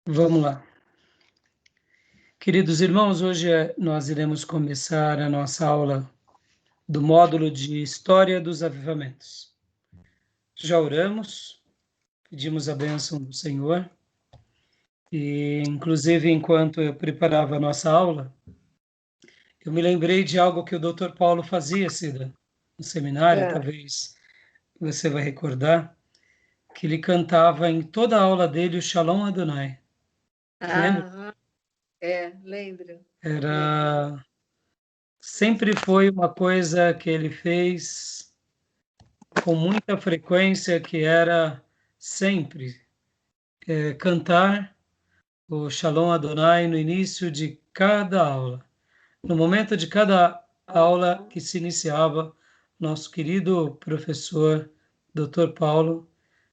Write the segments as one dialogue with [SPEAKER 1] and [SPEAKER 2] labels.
[SPEAKER 1] Vamos lá. Queridos irmãos, hoje nós iremos começar a nossa aula do módulo de História dos Avivamentos. Já oramos, pedimos a bênção do Senhor e, inclusive, enquanto eu preparava a nossa aula, eu me lembrei de algo que o Dr. Paulo fazia, Cida, no seminário,
[SPEAKER 2] É.
[SPEAKER 1] talvez você vai recordar, que ele cantava em toda a aula dele o Shalom Adonai. Lembra?
[SPEAKER 2] Lembro.
[SPEAKER 1] Sempre foi uma coisa que ele fez com muita frequência, que era sempre cantar o Shalom Adonai no início de cada aula. No momento de cada aula que se iniciava, nosso querido professor, Dr. Paulo,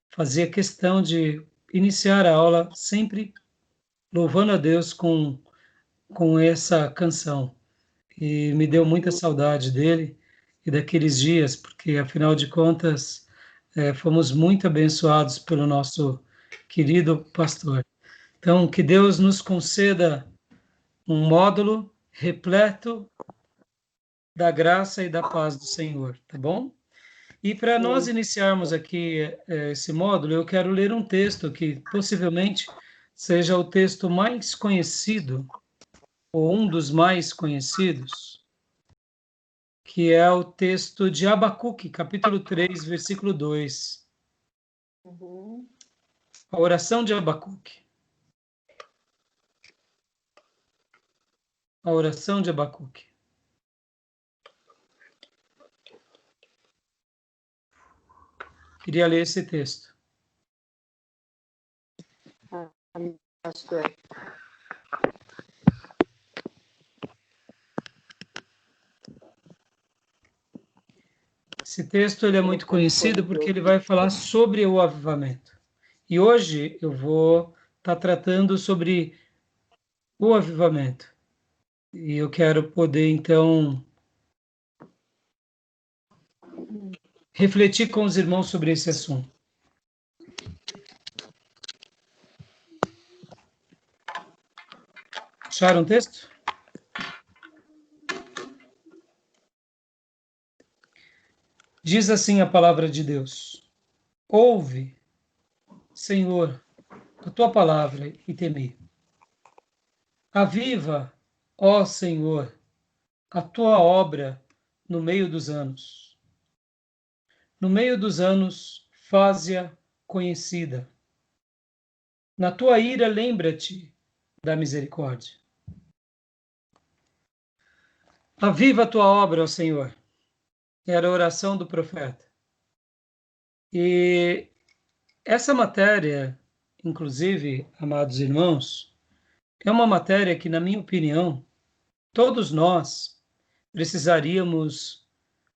[SPEAKER 1] fazia questão de iniciar a aula sempre louvando a Deus com essa canção. E me deu muita saudade dele e daqueles dias, porque afinal de contas fomos muito abençoados pelo nosso querido pastor. Então, que Deus nos conceda um módulo repleto da graça e da paz do Senhor, tá bom? E para nós iniciarmos aqui esse módulo, eu quero ler um texto que possivelmente seja o texto mais conhecido, ou um dos mais conhecidos, que é o texto de Abacuque, capítulo 3, versículo 2.
[SPEAKER 2] Uhum.
[SPEAKER 1] A oração de Abacuque. A oração de Abacuque. Queria ler esse texto.
[SPEAKER 2] Pastor.
[SPEAKER 1] Esse texto ele é muito conhecido porque ele vai falar sobre o avivamento. E hoje eu vou estar tratando sobre o avivamento. E eu quero poder, então, refletir com os irmãos sobre esse assunto. Acharam o texto? Diz assim a palavra de Deus: Ouve, Senhor, a tua palavra e teme. Aviva, ó Senhor, a tua obra no meio dos anos. No meio dos anos, faze-a conhecida. Na tua ira, lembra-te da misericórdia. Aviva a tua obra, ó Senhor. Era a oração do profeta. E essa matéria, inclusive, amados irmãos, é uma matéria que, na minha opinião, todos nós precisaríamos,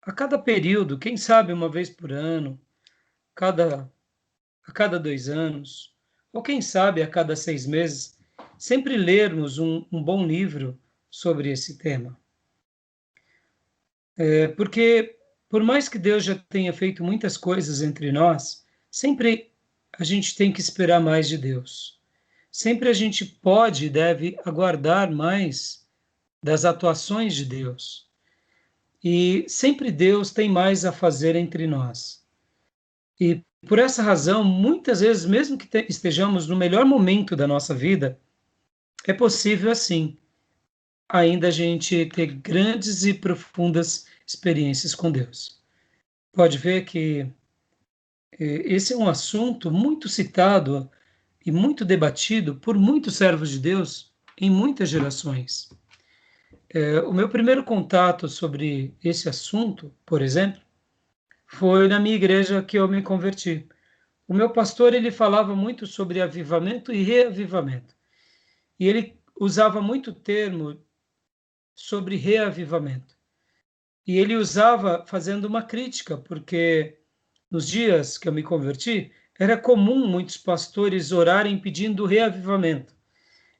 [SPEAKER 1] a cada período, quem sabe uma vez por ano, a cada 2 anos, ou quem sabe a cada 6 meses, sempre lermos um bom livro sobre esse tema. Porque, por mais que Deus já tenha feito muitas coisas entre nós, sempre a gente tem que esperar mais de Deus. Sempre a gente pode e deve aguardar mais das atuações de Deus. E sempre Deus tem mais a fazer entre nós. E por essa razão, muitas vezes, mesmo que estejamos no melhor momento da nossa vida, é possível assim, ainda a gente ter grandes e profundas experiências com Deus. Pode ver que esse é um assunto muito citado e muito debatido por muitos servos de Deus em muitas gerações. O meu primeiro contato sobre esse assunto, por exemplo, foi na minha igreja que eu me converti. O meu pastor ele falava muito sobre avivamento e reavivamento. E ele usava muito termo sobre reavivamento. E ele usava fazendo uma crítica, porque nos dias que eu me converti, era comum muitos pastores orarem pedindo reavivamento.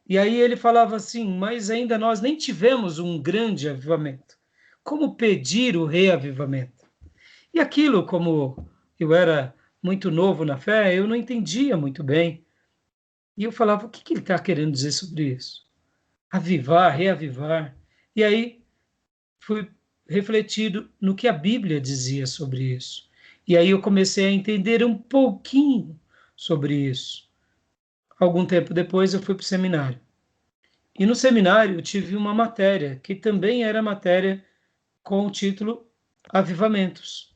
[SPEAKER 1] E aí ele falava assim, mas ainda nós nem tivemos um grande avivamento. Como pedir o reavivamento? E aquilo, como eu era muito novo na fé, eu não entendia muito bem. E eu falava, o que que ele está querendo dizer sobre isso? Avivar, reavivar. E aí fui refletido no que a Bíblia dizia sobre isso. E aí eu comecei a entender um pouquinho sobre isso. Algum tempo depois eu fui para o seminário. E no seminário eu tive uma matéria, que também era matéria com o título Avivamentos.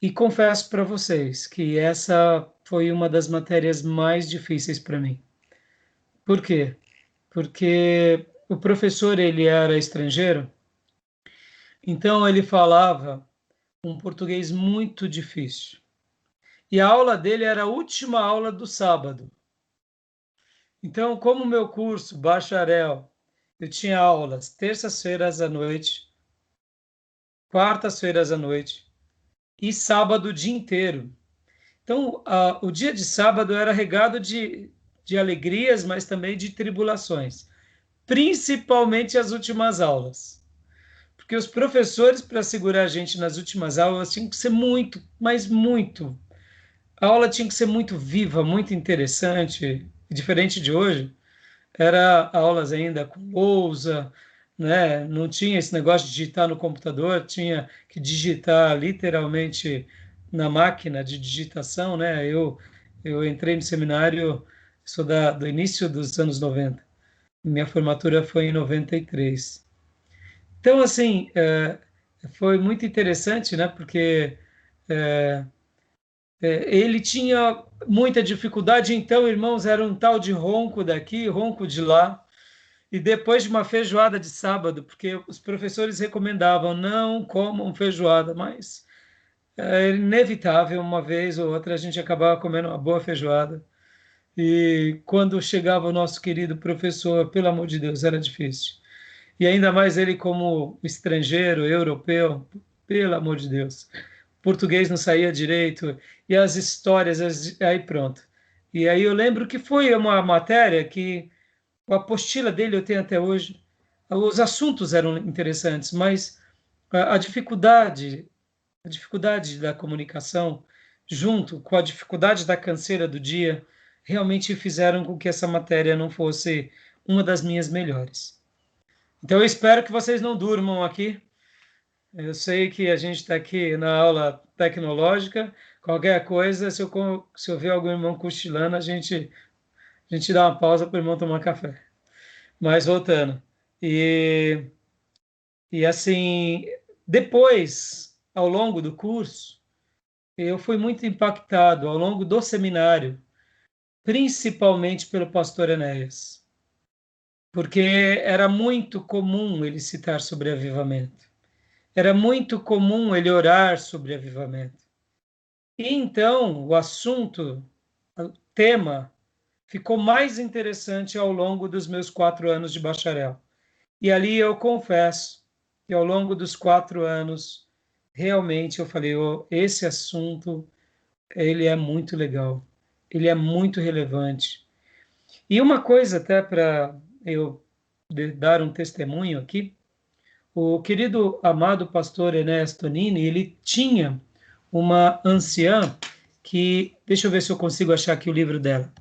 [SPEAKER 1] E confesso para vocês que essa foi uma das matérias mais difíceis para mim. Por quê? Porque o professor ele era estrangeiro, então ele falava um português muito difícil. E a aula dele era a última aula do sábado. Então, como o meu curso, bacharel, eu tinha aulas terças-feiras à noite, quartas-feiras à noite e sábado o dia inteiro. Então, o dia de sábado era regado de alegrias, mas também de tribulações, principalmente as últimas aulas. Porque os professores, para segurar a gente nas últimas aulas, tinham que ser muito, mas muito. A aula tinha que ser muito viva, muito interessante, diferente de hoje. Era aulas ainda com lousa, né? Não tinha esse negócio de digitar no computador, tinha que digitar literalmente na máquina de digitação, né? Eu entrei no seminário, sou do início dos anos 90. Minha formatura foi em 93. Então, assim, foi muito interessante, né? Porque ele tinha muita dificuldade, então, irmãos, era um tal de ronco daqui, ronco de lá. E depois de uma feijoada de sábado, porque os professores recomendavam não comam feijoada, mas é inevitável, uma vez ou outra, a gente acabava comendo uma boa feijoada. E quando chegava o nosso querido professor, pelo amor de Deus, era difícil. E ainda mais ele como estrangeiro, europeu, pelo amor de Deus. Português não saía direito, e as histórias, aí pronto. E aí eu lembro que foi uma matéria que a apostila dele eu tenho até hoje. Os assuntos eram interessantes, mas a a dificuldade da comunicação, junto com a dificuldade da canseira do dia, realmente fizeram com que essa matéria não fosse uma das minhas melhores. Então eu espero que vocês não durmam aqui. Eu sei que a gente está aqui na aula tecnológica. Qualquer coisa, se eu ver algum irmão cochilando, a gente dá uma pausa para o irmão tomar café. Mas voltando. E, e assim, depois, ao longo do curso, eu fui muito impactado ao longo do seminário, principalmente pelo pastor Enéas, porque era muito comum ele citar sobre avivamento. Era muito comum ele orar sobre avivamento. E então, o assunto, o tema, ficou mais interessante ao longo dos meus 4 anos de bacharel. E ali eu confesso que ao longo dos 4 anos, realmente eu falei, oh, esse assunto, ele é muito legal, ele é muito relevante. E uma coisa até para eu dar um testemunho aqui, o querido amado pastor Enéas Tonini, ele tinha uma anciã que, deixa eu ver se eu consigo achar aqui o livro dela.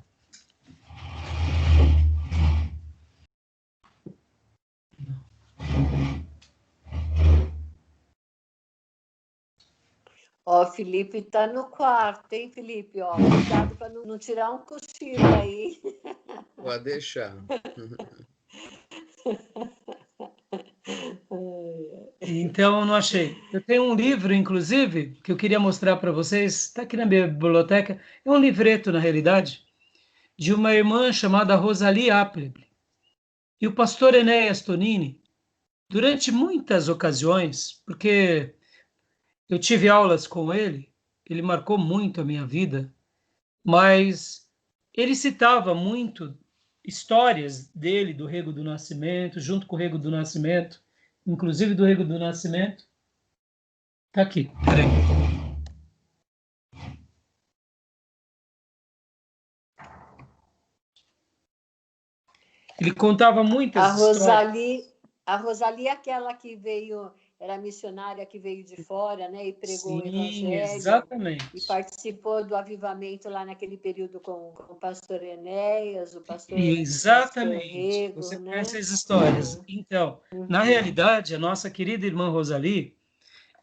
[SPEAKER 2] Ó, Felipe tá no quarto, hein, Felipe? Ó, cuidado para não tirar um cochilo aí.
[SPEAKER 3] Pode deixar.
[SPEAKER 1] Então, eu não achei. Eu tenho um livro, inclusive, que eu queria mostrar para vocês, está aqui na minha biblioteca. É um livreto, na realidade, de uma irmã chamada Rosalie Appleby. E o pastor Enéas Tonini, durante muitas ocasiões, porque eu tive aulas com ele, ele marcou muito a minha vida, mas ele citava muito histórias dele, do Rego do Nascimento, junto com o Rego do Nascimento, inclusive do Rego do Nascimento. Tá aqui, peraí. Ele contava muitas
[SPEAKER 2] A
[SPEAKER 1] histórias.
[SPEAKER 2] Rosalie, a Rosalie é aquela que veio era missionária que veio de fora, né, e pregou o
[SPEAKER 1] Sim,
[SPEAKER 2] evangelho.
[SPEAKER 1] exatamente.
[SPEAKER 2] E participou do avivamento lá naquele período com o pastor Enéas, o pastor
[SPEAKER 1] Exatamente.
[SPEAKER 2] Rego,
[SPEAKER 1] Você
[SPEAKER 2] né?
[SPEAKER 1] conhece as histórias. Então, na realidade, a nossa querida irmã Rosali,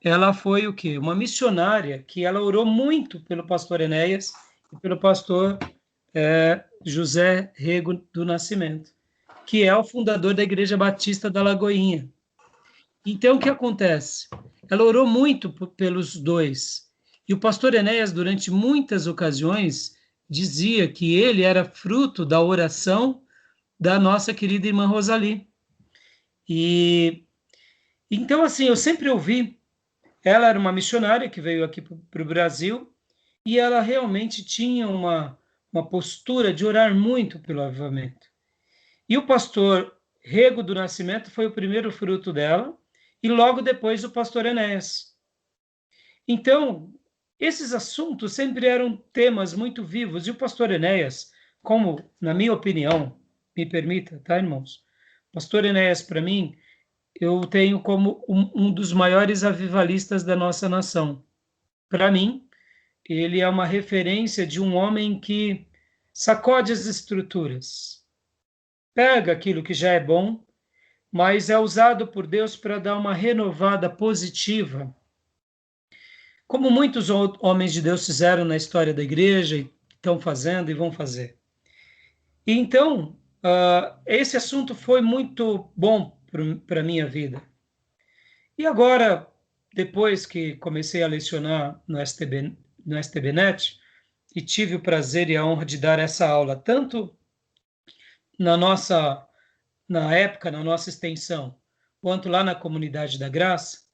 [SPEAKER 1] ela foi o quê? Uma missionária que ela orou muito pelo pastor Enéas e pelo pastor José Rego do Nascimento, que é o fundador da Igreja Batista da Lagoinha. Então, o que acontece? Ela orou muito pelos dois. E o pastor Enéas, durante muitas ocasiões, dizia que ele era fruto da oração da nossa querida irmã Rosali. E então, assim, eu sempre ouvi, ela era uma missionária que veio aqui para o Brasil e ela realmente tinha uma postura de orar muito pelo avivamento. E o pastor Rego do Nascimento foi o primeiro fruto dela, e logo depois o pastor Enéas. Então, esses assuntos sempre eram temas muito vivos, e o pastor Enéas, como, na minha opinião, me permita, tá, irmãos? Pastor Enéas, para mim, eu tenho como um dos maiores avivalistas da nossa nação. Para mim, ele é uma referência de um homem que sacode as estruturas, pega aquilo que já é bom, mas é usado por Deus para dar uma renovada positiva, como muitos homens de Deus fizeram na história da igreja, e estão fazendo e vão fazer. E então, esse assunto foi muito bom para a minha vida. E agora, depois que comecei a lecionar no STBnet, e tive o prazer e a honra de dar essa aula, tanto na época, na nossa extensão, quanto lá na Comunidade da Graça,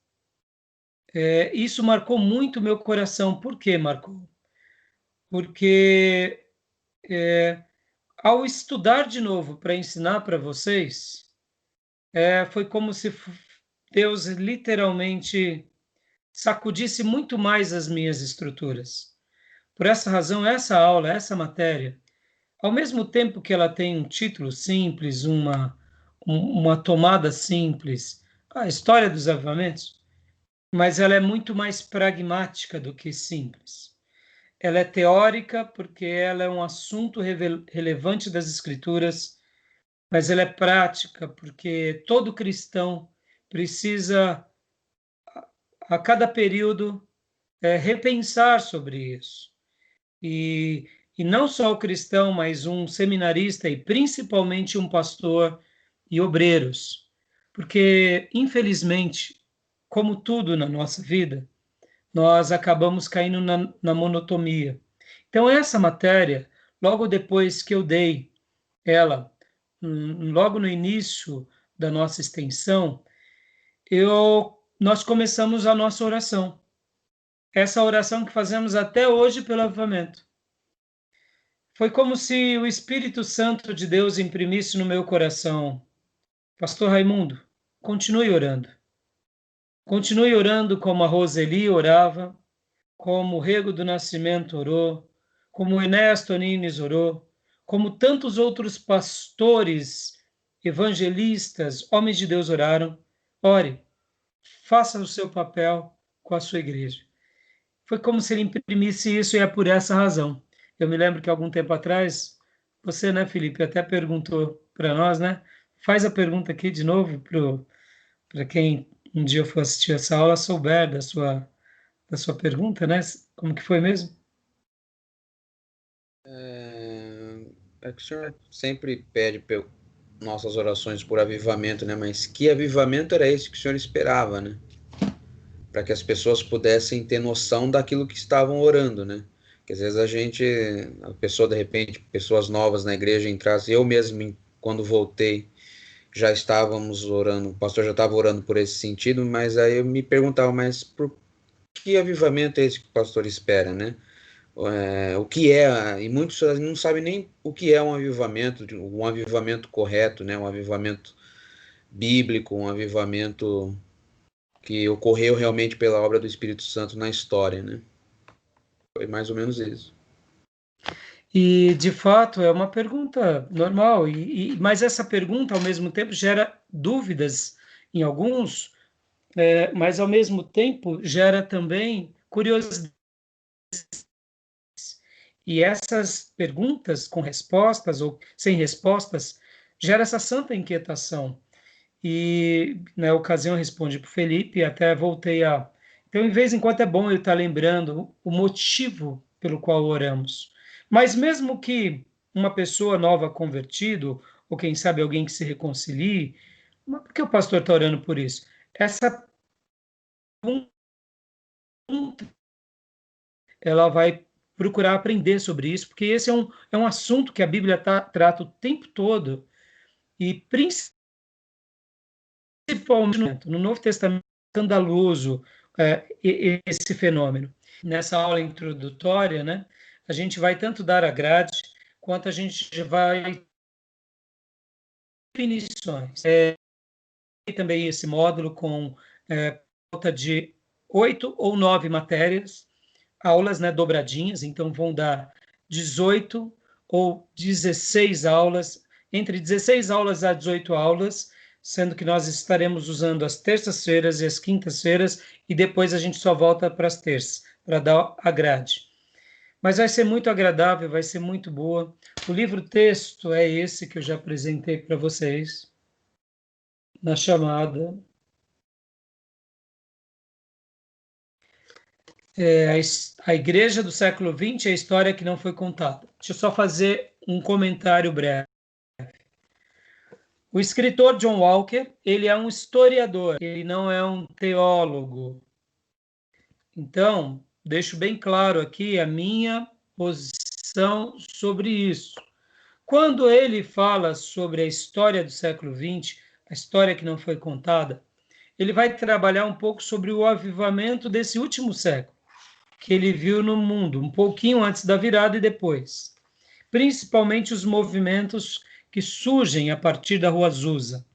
[SPEAKER 1] isso marcou muito meu coração. Por que marcou? Porque ao estudar de novo para ensinar para vocês, foi como se Deus literalmente sacudisse muito mais as minhas estruturas. Por essa razão, essa aula, essa matéria, ao mesmo tempo que ela tem um título simples, uma tomada simples, a história dos avivamentos, mas ela é muito mais pragmática do que simples. Ela é teórica porque ela é um assunto relevante das Escrituras, mas ela é prática porque todo cristão precisa, a cada período, repensar sobre isso. E não só o cristão, mas um seminarista e principalmente um pastor e obreiros. Porque, infelizmente, como tudo na nossa vida, nós acabamos caindo na monotonia. Então, essa matéria, logo depois que eu dei ela, logo no início da nossa extensão, nós começamos a nossa oração. Essa oração que fazemos até hoje pelo avivamento. Foi como se o Espírito Santo de Deus imprimisse no meu coração: Pastor Raimundo, continue orando. Continue orando como a Roseli orava, como o Rego do Nascimento orou, como o Enéas Tonines orou, como tantos outros pastores, evangelistas, homens de Deus oraram. Ore, faça o seu papel com a sua igreja. Foi como se ele imprimisse isso, e é por essa razão. Eu me lembro que algum tempo atrás, você, né, Felipe, até perguntou para nós, né? Faz a pergunta aqui de novo para quem um dia for assistir essa aula souber da sua pergunta, né? Como que foi mesmo?
[SPEAKER 3] É que o senhor sempre pede nossas orações por avivamento, né? Mas que avivamento era esse que o senhor esperava, né? Para que as pessoas pudessem ter noção daquilo que estavam orando, né? Que às vezes a pessoa, de repente, pessoas novas na igreja entrassem, eu mesmo, quando voltei, já estávamos orando, o pastor já estava orando por esse sentido, mas aí eu me perguntava, mas por que avivamento é esse que o pastor espera, né? O que é, e muitos não sabem nem o que é um avivamento correto, né? Um avivamento bíblico, um avivamento que ocorreu realmente pela obra do Espírito Santo na história, né? Foi mais ou menos isso.
[SPEAKER 1] E, de fato, é uma pergunta normal, mas essa pergunta, ao mesmo tempo, gera dúvidas em alguns, mas ao mesmo tempo gera também curiosidade. E essas perguntas com respostas ou sem respostas gera essa santa inquietação. E na ocasião eu respondi para o Felipe, até voltei a. Então, em vez em quando é bom eu estar lembrando o motivo pelo qual oramos. Mas mesmo que uma pessoa nova convertido, ou quem sabe alguém que se reconcilie, mas por que o pastor está orando por isso? Essa pergunta, ela vai procurar aprender sobre isso, porque esse é um assunto que a Bíblia trata o tempo todo, e principalmente no Novo Testamento, escandaloso esse fenômeno. Nessa aula introdutória, né, a gente vai tanto dar a grade, quanto a gente vai definições. E também esse módulo com volta de 8 ou 9 matérias, aulas, né, dobradinhas, então vão dar 18 ou 16 aulas, entre 16 aulas a 18 aulas, sendo que nós estaremos usando as terças-feiras e as quintas-feiras, e depois a gente só volta para as terças, para dar a grade. Mas vai ser muito agradável, vai ser muito boa. O livro-texto é esse que eu já apresentei para vocês na chamada. A Igreja do século XX é a história que não foi contada. Deixa eu só fazer um comentário breve. O escritor John Walker, ele é um historiador, ele não é um teólogo. Então, deixo bem claro aqui a minha posição sobre isso. Quando ele fala sobre a história do século XX, a história que não foi contada, ele vai trabalhar um pouco sobre o avivamento desse último século, que ele viu no mundo, um pouquinho antes da virada e depois. Principalmente os movimentos que surgem a partir da Rua Azusa.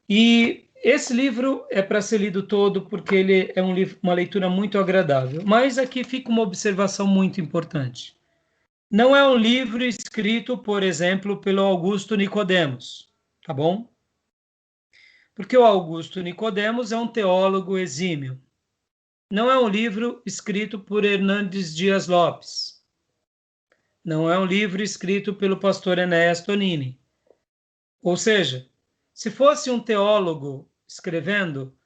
[SPEAKER 1] E esse livro é para ser lido todo porque ele é um livro, uma leitura muito agradável. Mas aqui fica uma observação muito importante. Não é um livro escrito, por exemplo, pelo Augusto Nicodemos, tá bom? Porque o Augusto Nicodemos é um teólogo exímio. Não é um livro escrito por Hernandes Dias Lopes. Não é um livro escrito pelo pastor Enéas Tonini. Ou seja, se fosse um teólogo escrevendo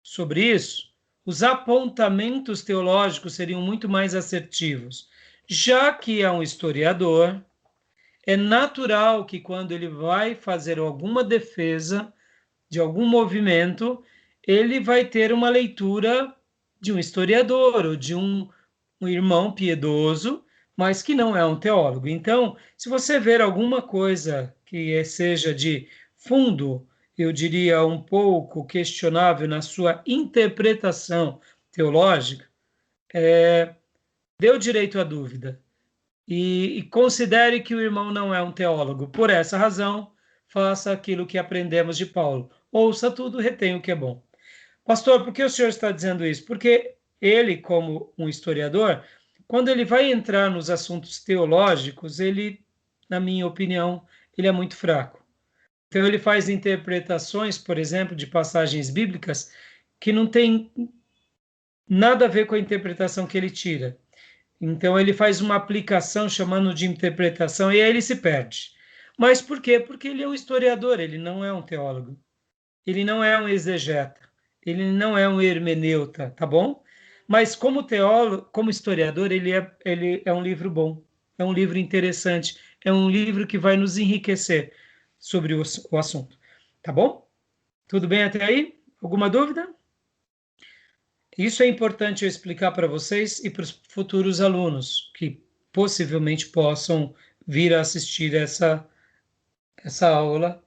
[SPEAKER 1] sobre isso, os apontamentos teológicos seriam muito mais assertivos. Já que é um historiador, é natural que quando ele vai fazer alguma defesa de algum movimento, ele vai ter uma leitura de um historiador ou de um irmão piedoso, mas que não é um teólogo. Então, se você ver alguma coisa que seja de fundo, eu diria um pouco questionável na sua interpretação teológica, dê o direito à dúvida. E considere que o irmão não é um teólogo. Por essa razão, faça aquilo que aprendemos de Paulo. Ouça tudo, retenha o que é bom. Pastor, por que o senhor está dizendo isso? Porque ele, como um historiador, quando ele vai entrar nos assuntos teológicos, ele, na minha opinião, ele é muito fraco. Então ele faz interpretações, por exemplo, de passagens bíblicas que não tem nada a ver com a interpretação que ele tira. Então ele faz uma aplicação chamando de interpretação e aí ele se perde. Mas por quê? Porque ele é um historiador, ele não é um teólogo. Ele não é um exegeta, ele não é um hermeneuta, tá bom? Mas como teólogo, como historiador, ele é um livro bom, é um livro interessante, é um livro que vai nos enriquecer sobre o assunto, tá bom? Tudo bem até aí? Alguma dúvida? Isso é importante eu explicar para vocês e para os futuros alunos que possivelmente possam vir a assistir essa aula.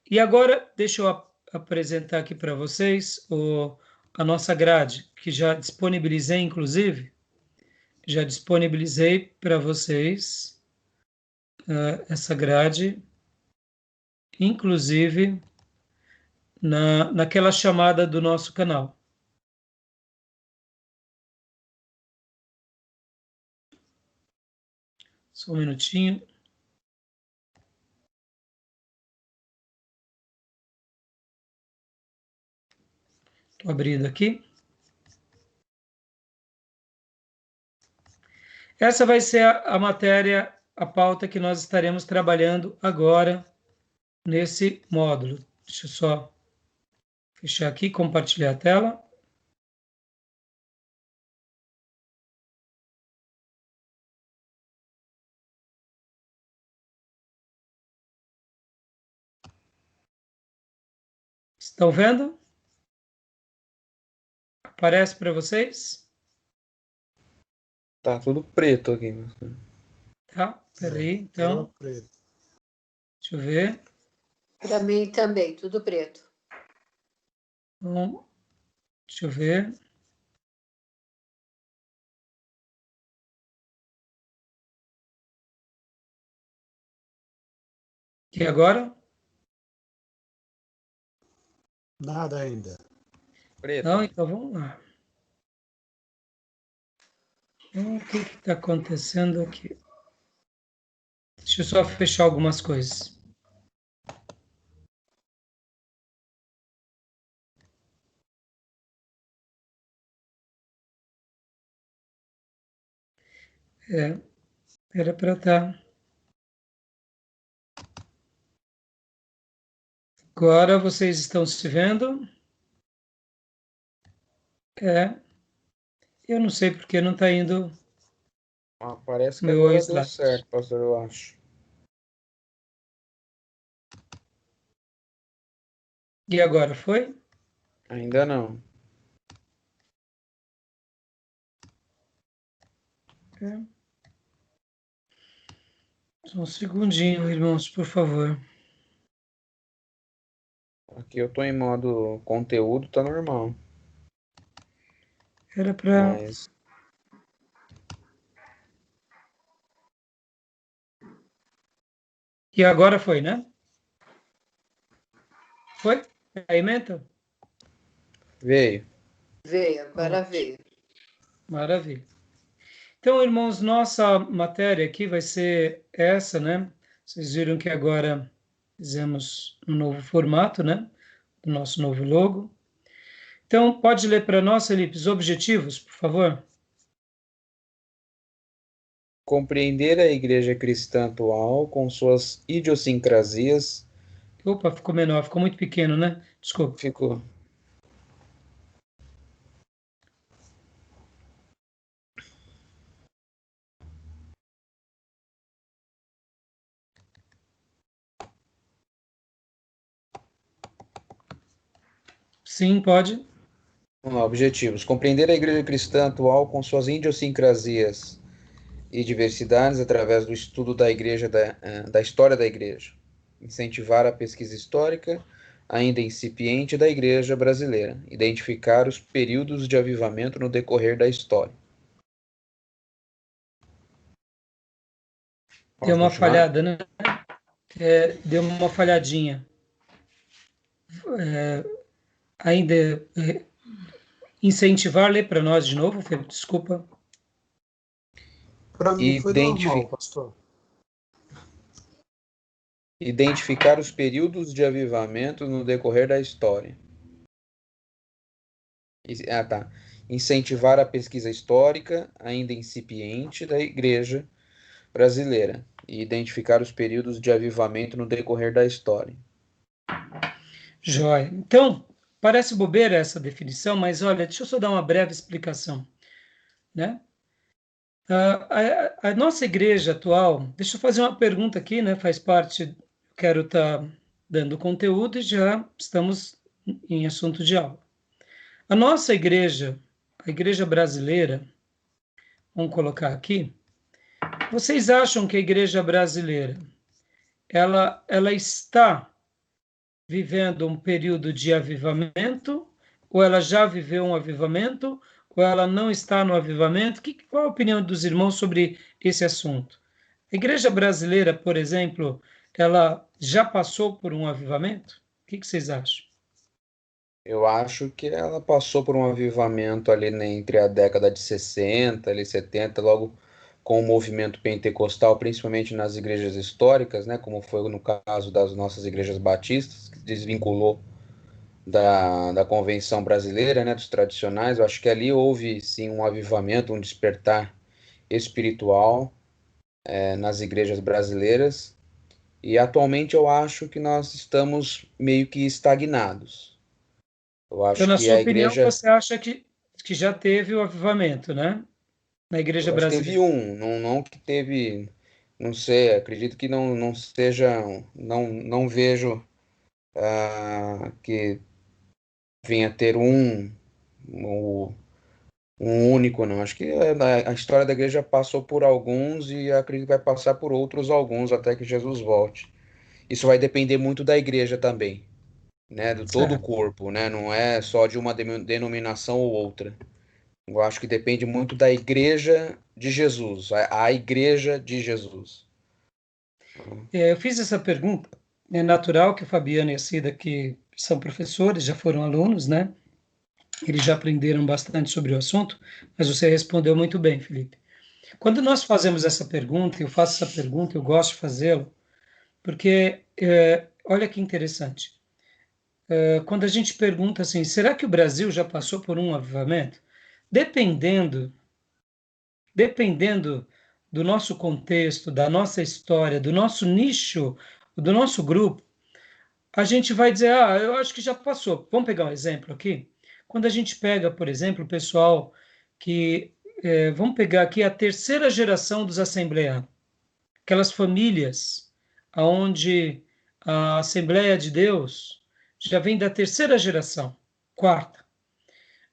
[SPEAKER 1] E agora, deixa eu apresentar aqui para vocês a nossa grade, que já disponibilizei, inclusive, já disponibilizei para vocês essa grade, inclusive naquela chamada do nosso canal. Só um minutinho. Estou abrindo aqui. Essa vai ser a matéria, a pauta que nós estaremos trabalhando agora nesse módulo. Deixa eu só fechar aqui, compartilhar a tela. Estão vendo? Aparece para vocês?
[SPEAKER 3] Tá tudo preto aqui.
[SPEAKER 1] Tá, peraí, então. Deixa eu ver.
[SPEAKER 2] Para mim também, tudo preto.
[SPEAKER 1] Então, deixa eu ver. E agora?
[SPEAKER 4] Nada ainda.
[SPEAKER 3] Preto.
[SPEAKER 1] Não, então vamos lá. O que está acontecendo aqui? Deixa eu só fechar algumas coisas. Era para estar. Agora vocês estão se vendo? Eu não sei porque não está indo
[SPEAKER 3] Parece que
[SPEAKER 1] meu
[SPEAKER 3] agora deu
[SPEAKER 1] slide.
[SPEAKER 3] certo, pastor, eu acho.
[SPEAKER 1] E agora, foi?
[SPEAKER 3] Ainda não.
[SPEAKER 1] Só um segundinho, irmãos, por favor.
[SPEAKER 3] Aqui eu tô em modo conteúdo, tá normal.
[SPEAKER 1] Era para...
[SPEAKER 3] Mas
[SPEAKER 1] E agora foi, né? Foi? Aí, Menta?
[SPEAKER 3] veio.
[SPEAKER 2] Veio, agora veio.
[SPEAKER 1] Maravilha. Então, irmãos, nossa matéria aqui vai ser essa, né? Vocês viram que agora fizemos um novo formato, né? Do nosso novo logo. Então, pode ler para nós, Felipe, os objetivos, por favor?
[SPEAKER 3] Compreender a igreja cristã atual com suas idiosincrasias.
[SPEAKER 1] Opa, ficou menor, ficou muito pequeno, né? Desculpa.
[SPEAKER 3] Ficou.
[SPEAKER 1] Sim, pode.
[SPEAKER 3] Vamos lá, objetivos. Compreender a igreja cristã atual com suas idiosincrasias e diversidades através do estudo da igreja, da história da igreja. Incentivar a pesquisa histórica, ainda incipiente, da igreja brasileira. Identificar os períodos de avivamento no decorrer da história.
[SPEAKER 1] Deu uma
[SPEAKER 3] continuar?
[SPEAKER 1] falhada, né? Deu uma falhadinha. Ainda incentivar, lê para nós de novo, Felipe, desculpa.
[SPEAKER 4] Para mim foi normal, pastor.
[SPEAKER 3] Identificar os períodos de avivamento no decorrer da história. Tá. Incentivar a pesquisa histórica, ainda incipiente, da igreja brasileira. E identificar os períodos de avivamento no decorrer da história.
[SPEAKER 1] Joia. Então, parece bobeira essa definição, mas olha, deixa eu só dar uma breve explicação, né? A nossa igreja atual, deixa eu fazer uma pergunta aqui, né? Faz parte, quero estar dando conteúdo e já estamos em assunto de aula. A nossa igreja, a igreja brasileira, vamos colocar aqui, vocês acham que a igreja brasileira, ela está vivendo um período de avivamento, ou ela já viveu um avivamento, ou ela não está no avivamento? Qual a opinião dos irmãos sobre esse assunto? A igreja brasileira, por exemplo, ela já passou por um avivamento? O que vocês acham?
[SPEAKER 3] Eu acho que ela passou por um avivamento ali, né, entre a década de 60 e 70, logo com o movimento pentecostal, principalmente nas igrejas históricas, né, como foi no caso das nossas igrejas batistas, que desvinculou da Convenção Brasileira, né, dos tradicionais. Eu acho que ali houve, sim, um avivamento, um despertar espiritual nas igrejas brasileiras. E atualmente eu acho que nós estamos meio que estagnados. Eu
[SPEAKER 1] Então,
[SPEAKER 3] acho
[SPEAKER 1] na
[SPEAKER 3] que
[SPEAKER 1] sua
[SPEAKER 3] a
[SPEAKER 1] opinião,
[SPEAKER 3] igreja,
[SPEAKER 1] você acha que já teve o avivamento, né? Na igreja
[SPEAKER 3] eu acho que teve
[SPEAKER 1] brasileira.
[SPEAKER 3] um, não que teve, não sei, acredito que não seja, não vejo que venha a ter um, um único, não. Acho que a história da igreja passou por alguns e acredito que vai passar por outros alguns até que Jesus volte. Isso vai depender muito da igreja também, né? Do todo o
[SPEAKER 1] Certo.
[SPEAKER 3] corpo, né? Não é só de uma denominação ou outra. Eu acho que depende muito da igreja de Jesus, a igreja de Jesus.
[SPEAKER 1] Eu fiz essa pergunta. É natural que o Fabiano e a Cida, que são professores, já foram alunos, né? Eles já aprenderam bastante sobre o assunto, mas você respondeu muito bem, Felipe. Quando nós fazemos essa pergunta, eu faço essa pergunta, eu gosto de fazê-lo, porque olha que interessante. Quando a gente pergunta assim, será que o Brasil já passou por um avivamento? Dependendo, dependendo do nosso contexto, da nossa história, do nosso nicho, do nosso grupo, a gente vai dizer, eu acho que já passou. Vamos pegar um exemplo aqui? Quando a gente pega, por exemplo, o pessoal que, vamos pegar aqui a terceira geração dos assembleanos, aquelas famílias onde a Assembleia de Deus já vem da terceira geração, quarta,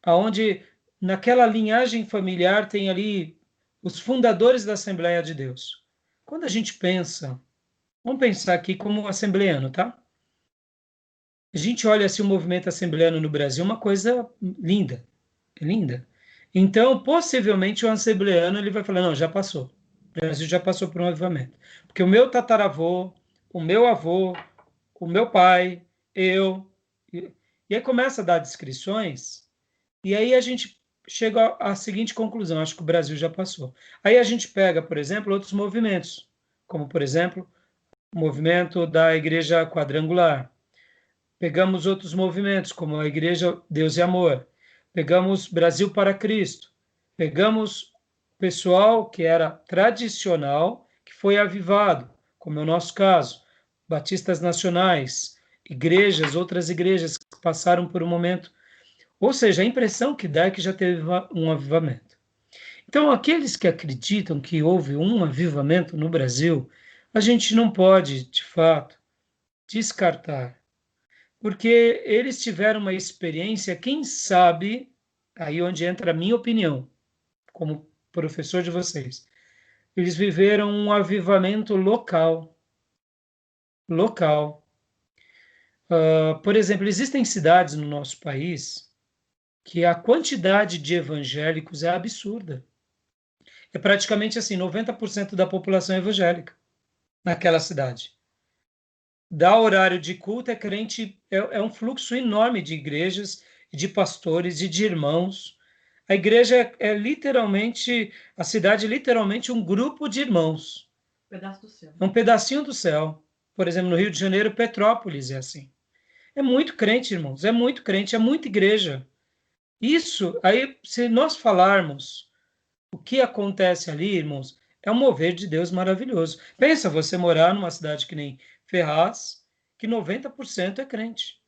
[SPEAKER 1] aonde naquela linhagem familiar tem ali os fundadores da Assembleia de Deus. Quando a gente pensa, vamos pensar aqui como assembleano, tá? A gente olha assim o movimento assembleano no Brasil, uma coisa linda, é linda. Então, possivelmente o assembleano ele vai falar, não, já passou. O Brasil já passou por um avivamento. Porque o meu tataravô, o meu avô, o meu pai, eu, e aí começa a dar descrições, e aí a gente chega à seguinte conclusão, acho que o Brasil já passou. Aí a gente pega, por exemplo, outros movimentos, como, por exemplo, o movimento da Igreja Quadrangular. Pegamos outros movimentos, como a Igreja Deus e Amor. Pegamos Brasil para Cristo. Pegamos pessoal que era tradicional, que foi avivado, como é o nosso caso. Batistas nacionais, igrejas, outras igrejas que passaram por um momento. Ou seja, a impressão que dá é que já teve um avivamento. Então, aqueles que acreditam que houve um avivamento no Brasil, a gente não pode, de fato, descartar, porque eles tiveram uma experiência, quem sabe, aí onde entra a minha opinião, como professor de vocês, eles viveram um avivamento local, local. Por exemplo, existem cidades no nosso país que a quantidade de evangélicos é absurda. É praticamente assim, 90% da população é evangélica naquela cidade. Dá horário de culto, é crente, é um fluxo enorme de igrejas, de pastores e de irmãos. A igreja é literalmente, a cidade é literalmente um grupo de irmãos.
[SPEAKER 5] Pedaço do céu.
[SPEAKER 1] É um pedacinho do céu. Por exemplo, no Rio de Janeiro, Petrópolis é assim. É muito crente, irmãos, é muito crente, é muita igreja. Isso, aí, se nós falarmos o que acontece ali, irmãos, é um mover de Deus maravilhoso. Pensa você morar numa cidade que nem Ferraz, que 90% é crente.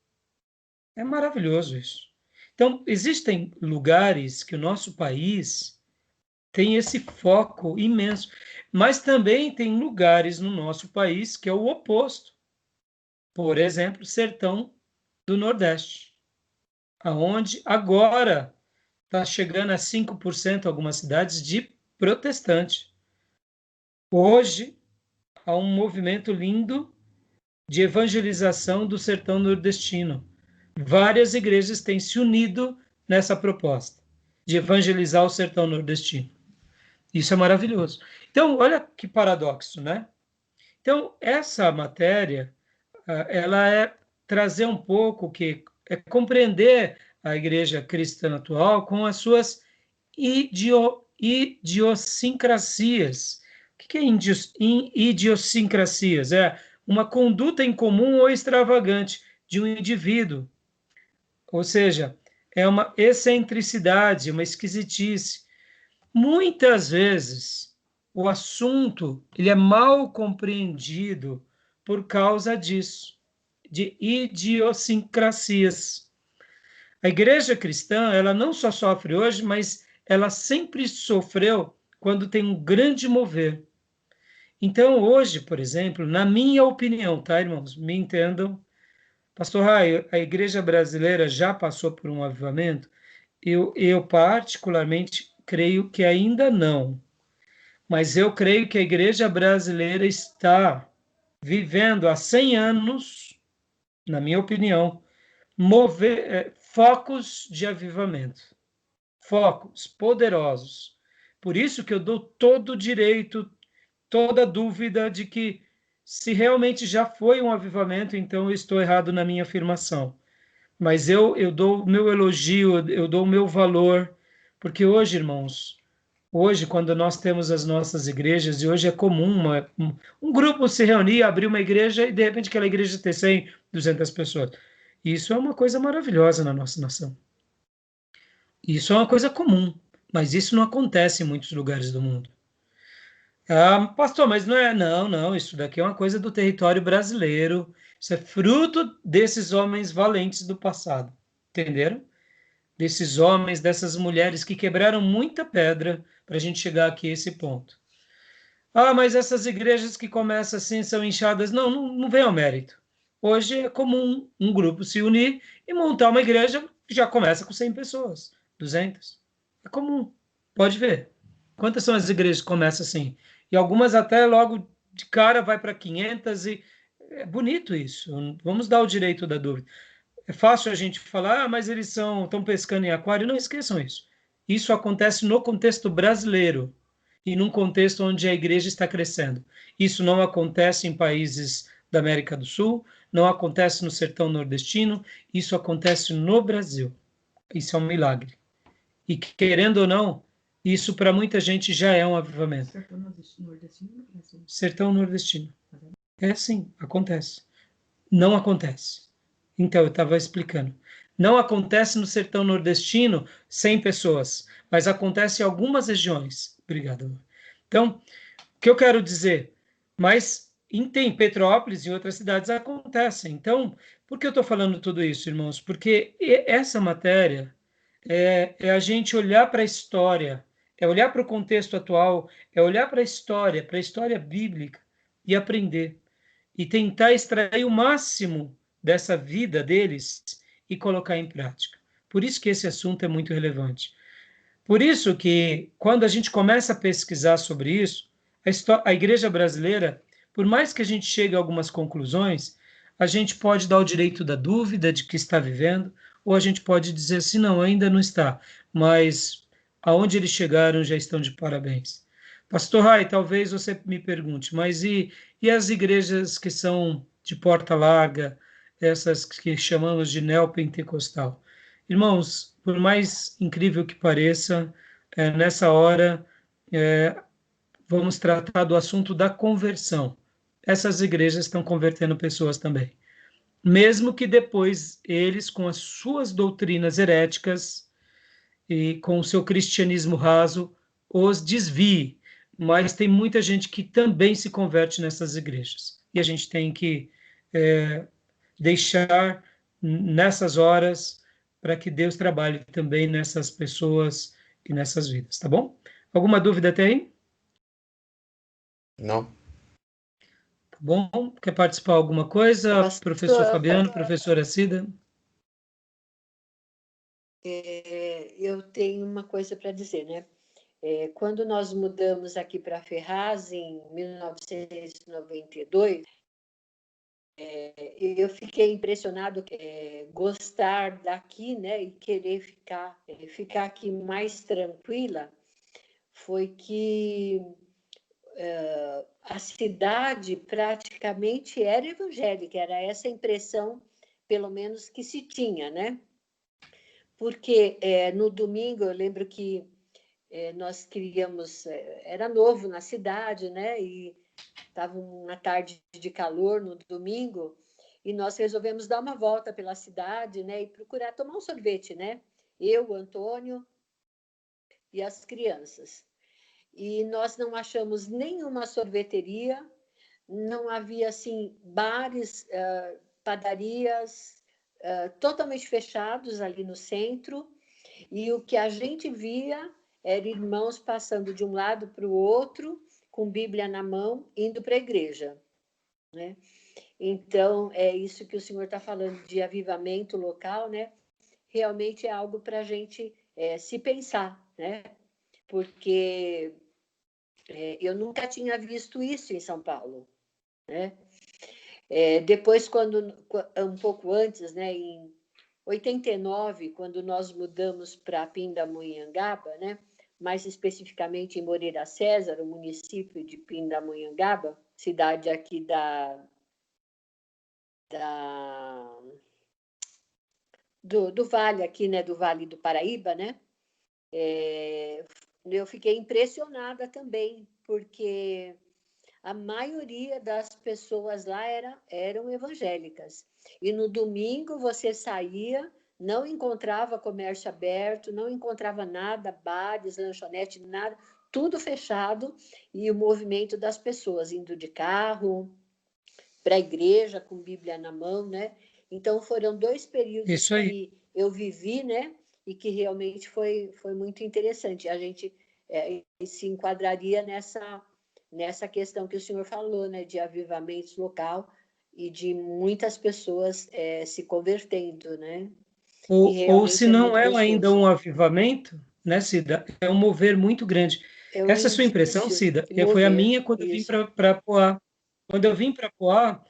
[SPEAKER 1] É maravilhoso isso. Então, existem lugares que o nosso país tem esse foco imenso, mas também tem lugares no nosso país que é o oposto. Por exemplo, Sertão do Nordeste, aonde agora está chegando a 5% algumas cidades de protestante. Hoje há um movimento lindo de evangelização do sertão nordestino. Várias igrejas têm se unido nessa proposta de evangelizar o sertão nordestino. Isso é maravilhoso. Então, olha que paradoxo, né? Então, essa matéria, ela é trazer um pouco que é compreender a igreja cristã atual com as suas idiosincrasias. O que é idiosincrasias? É uma conduta incomum ou extravagante de um indivíduo. ou seja, é uma excentricidade, uma esquisitice. Muitas vezes o assunto ele é mal compreendido por causa disso, de idiosincrasias. A igreja cristã, ela não só sofre hoje, mas ela sempre sofreu quando tem um grande mover. Então, hoje, por exemplo, na minha opinião, tá, irmãos? Me entendam. Pastor Rai, a igreja brasileira já passou por um avivamento? Eu particularmente creio que ainda não, mas eu creio que a igreja brasileira está vivendo há 100 anos, na minha opinião, focos de avivamento, focos poderosos. Por isso que eu dou todo o direito, toda dúvida de que se realmente já foi um avivamento, então eu estou errado na minha afirmação. Mas eu dou o meu elogio, eu dou o meu valor, porque hoje, irmãos, hoje, quando nós temos as nossas igrejas, e hoje é comum um grupo se reunir, abrir uma igreja e, de repente, aquela igreja ter 100, 200 pessoas. Isso é uma coisa maravilhosa na nossa nação. Isso é uma coisa comum, mas isso não acontece em muitos lugares do mundo. Ah, pastor, mas não é. Não, não, isso daqui é uma coisa do território brasileiro. Isso é fruto desses homens valentes do passado. Entenderam? Desses homens, dessas mulheres que quebraram muita pedra para a gente chegar aqui a esse ponto. Ah, mas essas igrejas que começam assim são inchadas. Não, não vem ao mérito. Hoje é comum um grupo se unir e montar uma igreja que já começa com 100 pessoas, 200. É comum, pode ver. Quantas são as igrejas que começam assim? E algumas até logo de cara vai para 500 e é bonito isso. Vamos dar o direito da dúvida. É fácil a gente falar, ah, mas eles estão pescando em aquário. Não esqueçam isso. Isso acontece no contexto brasileiro e num contexto onde a igreja está crescendo. Isso não acontece em países da América do Sul, não acontece no sertão nordestino, isso acontece no Brasil. Isso é um milagre. E querendo ou não, isso para muita gente já é um avivamento. Sertão nordestino? Sertão nordestino. É sim, acontece. Não acontece. Então, eu estava explicando. Não acontece no sertão nordestino 100 pessoas, mas acontece em algumas regiões. Obrigado, amor. Então, o que eu quero dizer? Mas em Petrópolis e outras cidades acontecem. Então, por que eu estou falando tudo isso, irmãos? Porque essa matéria é a gente olhar para a história, é olhar para o contexto atual, é olhar para a história bíblica e aprender. E tentar extrair o máximo dessa vida deles e colocar em prática. Por isso que esse assunto é muito relevante. Por isso que, quando a gente começa a pesquisar sobre isso, a igreja brasileira, por mais que a gente chegue a algumas conclusões, a gente pode dar o direito da dúvida de que está vivendo, ou a gente pode dizer assim, não, ainda não está, mas aonde eles chegaram já estão de parabéns. Pastor Rai, talvez você me pergunte, mas e as igrejas que são de porta larga, essas que chamamos de neopentecostal? Irmãos, por mais incrível que pareça, nessa hora vamos tratar do assunto da conversão. Essas igrejas estão convertendo pessoas também. Mesmo que depois eles, com as suas doutrinas heréticas e com o seu cristianismo raso, os desvie. Mas tem muita gente que também se converte nessas igrejas. E a gente tem que deixar nessas horas para que Deus trabalhe também nessas pessoas e nessas vidas, tá bom? Alguma dúvida até aí?
[SPEAKER 3] Não.
[SPEAKER 1] Tá bom? Quer participar de alguma coisa? Professor Fabiano, professora Cida?
[SPEAKER 2] Eu tenho uma coisa para dizer, né? Quando nós mudamos aqui para Ferraz, em 1992, eu fiquei impressionado, gostar daqui, né, e querer ficar aqui mais tranquila, foi que a cidade praticamente era evangélica, era essa impressão, pelo menos, que se tinha, né? Porque no domingo, eu lembro que nós queríamos, era novo na cidade, né? E estava uma tarde de calor no domingo, e nós resolvemos dar uma volta pela cidade, né, e procurar tomar um sorvete, né? Eu, o Antônio e as crianças. E nós não achamos nenhuma sorveteria, não havia, assim, bares, padarias, totalmente fechados ali no centro, e o que a gente via era irmãos passando de um lado para o outro, com Bíblia na mão, indo para a igreja, né? Então, é isso que o senhor está falando de avivamento local, né? Realmente é algo para a gente se pensar, né? Porque eu nunca tinha visto isso em São Paulo, né? Depois, um pouco antes, né, em 89, quando nós mudamos para Pindamonhangaba, né, mais especificamente em Moreira César, o município de Pindamonhangaba, cidade aqui do Vale, aqui, né, do Vale do Paraíba, né? Eu fiquei impressionada também, porque a maioria das pessoas lá eram evangélicas. E no domingo você saía, não encontrava comércio aberto, não encontrava nada, bares, lanchonete, nada, tudo fechado, e o movimento das pessoas indo de carro para a igreja com Bíblia na mão, né? Então foram 2 períodos que eu vivi, né? E que realmente foi muito interessante. A gente se enquadraria nessa questão que o senhor falou, né, de avivamentos local e de muitas pessoas se convertendo, né?
[SPEAKER 1] Ou se não é ainda um avivamento, né, Cida? É um mover muito grande. Essa é a sua impressão, Cida? Foi a minha quando eu vim para Poá. Quando eu vim para Poá,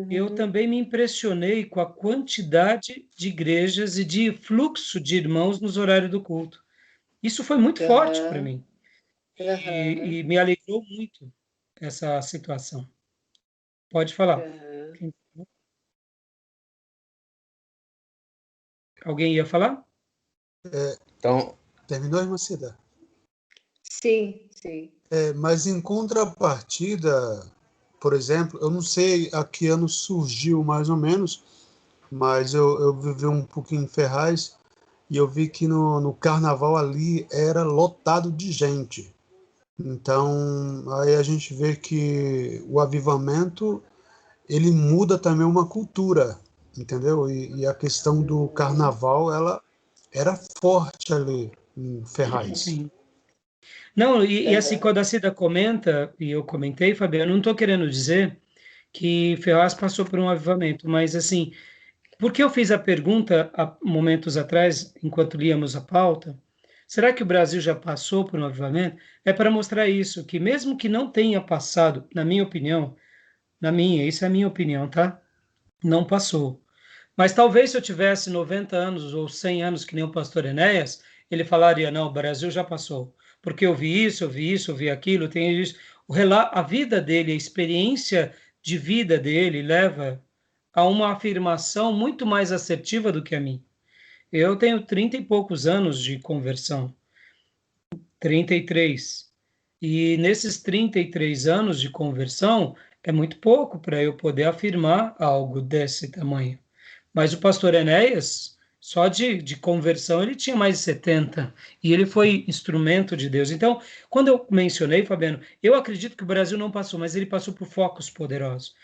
[SPEAKER 1] eu também me impressionei com a quantidade de igrejas e de fluxo de irmãos nos horários do culto. Isso foi muito forte para mim. E me alegrou muito essa situação. Pode falar. Alguém ia falar?
[SPEAKER 3] Então,
[SPEAKER 4] terminou, irmã Cida?
[SPEAKER 2] Sim.
[SPEAKER 4] Mas em contrapartida, por exemplo, eu não sei a que ano surgiu mais ou menos, mas eu vivi um pouquinho em Ferraz e eu vi que no carnaval ali era lotado de gente. Então, aí a gente vê que o avivamento, ele muda também uma cultura, entendeu? E a questão do carnaval, ela era forte ali em Ferraz.
[SPEAKER 1] Sim. Não, e assim, quando a Cida comenta, e eu comentei, Fabiano, eu não estou querendo dizer que Ferraz passou por um avivamento, mas assim, porque eu fiz a pergunta há momentos atrás, enquanto líamos a pauta, será que o Brasil já passou por um avivamento? É para mostrar isso, que mesmo que não tenha passado, na minha opinião, isso é a minha opinião, tá? Não passou. Mas talvez se eu tivesse 90 anos ou 100 anos, que nem o pastor Enéas, ele falaria, não, o Brasil já passou. Porque eu vi isso, eu vi aquilo, tem isso. A vida dele, a experiência de vida dele leva a uma afirmação muito mais assertiva do que a mim. Eu tenho 30 e poucos anos de conversão, 33. E nesses 33 anos de conversão, é muito pouco para eu poder afirmar algo desse tamanho. Mas o pastor Enéas, só de conversão, ele tinha mais de 70, e ele foi instrumento de Deus. Então, quando eu mencionei, Fabiano, eu acredito que o Brasil não passou, mas ele passou por focos poderosos.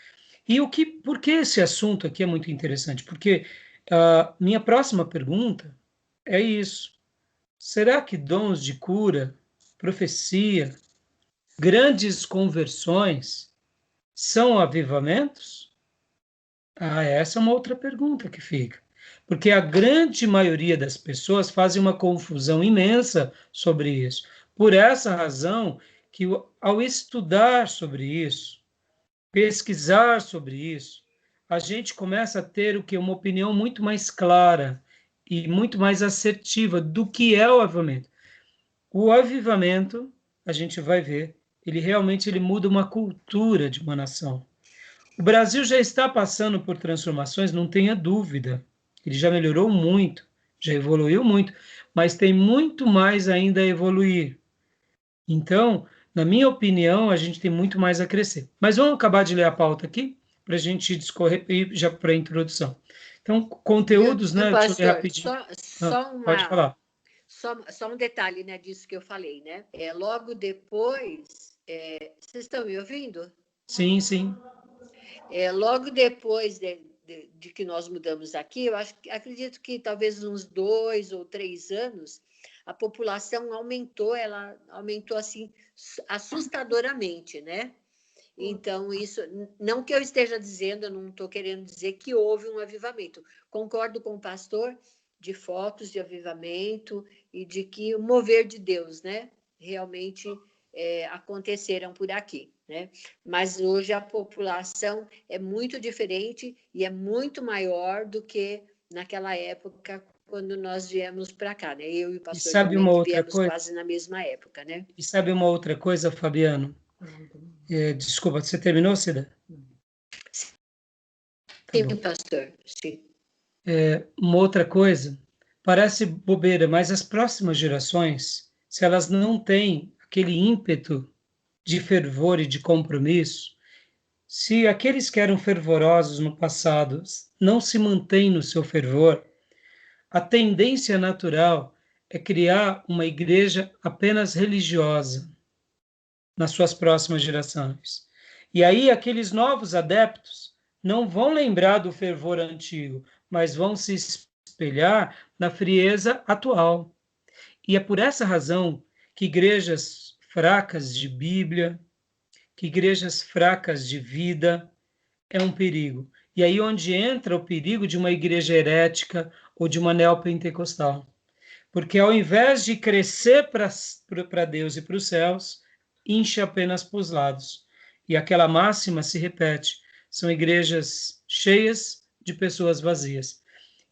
[SPEAKER 1] E por que esse assunto aqui é muito interessante? Porque minha próxima pergunta é isso. Será que dons de cura, profecia, grandes conversões são avivamentos? Essa é uma outra pergunta que fica. Porque a grande maioria das pessoas fazem uma confusão imensa sobre isso. Por essa razão que ao estudar sobre isso, pesquisar sobre isso, a gente começa a ter uma opinião muito mais clara e muito mais assertiva do que é o avivamento. O avivamento, a gente vai ver, ele muda uma cultura de uma nação. O Brasil já está passando por transformações, não tenha dúvida. Ele já melhorou muito, já evoluiu muito, mas tem muito mais ainda a evoluir. Então, na minha opinião, a gente tem muito mais a crescer. Mas vamos acabar de ler a pauta aqui, para a gente discorrer e já para a introdução. Então, conteúdos, né?
[SPEAKER 2] Pastor,
[SPEAKER 1] deixa eu ler rapidinho. Pode falar.
[SPEAKER 2] Só um detalhe, né, disso que eu falei, né? Logo depois, vocês estão me ouvindo?
[SPEAKER 1] Sim, sim.
[SPEAKER 2] Logo depois de que nós mudamos aqui, acredito que talvez uns 2 ou 3 anos, a população ela aumentou assim assustadoramente, né? Então, isso, não que eu esteja dizendo, eu não estou querendo dizer que houve um avivamento. Concordo com o pastor de fotos de avivamento e de que o mover de Deus, né, realmente aconteceram por aqui, né? Mas hoje a população é muito diferente e é muito maior do que naquela época quando nós viemos para cá, né? Eu e o pastor também, que viemos quase na mesma época, né?
[SPEAKER 1] E sabe uma outra coisa, Fabiano? Desculpa, você terminou, Cida?
[SPEAKER 2] Sim, pastor, sim.
[SPEAKER 1] Uma outra coisa, parece bobeira, mas as próximas gerações, se elas não têm aquele ímpeto de fervor e de compromisso, se aqueles que eram fervorosos no passado não se mantêm no seu fervor, a tendência natural é criar uma igreja apenas religiosa nas suas próximas gerações. E aí aqueles novos adeptos não vão lembrar do fervor antigo, mas vão se espelhar na frieza atual. E é por essa razão que igrejas fracas de Bíblia, que igrejas fracas de vida é um perigo. E aí onde entra o perigo de uma igreja herética ou de uma neopentecostal. Porque ao invés de crescer para Deus e para os céus, incha apenas para os lados. E aquela máxima se repete. São igrejas cheias de pessoas vazias.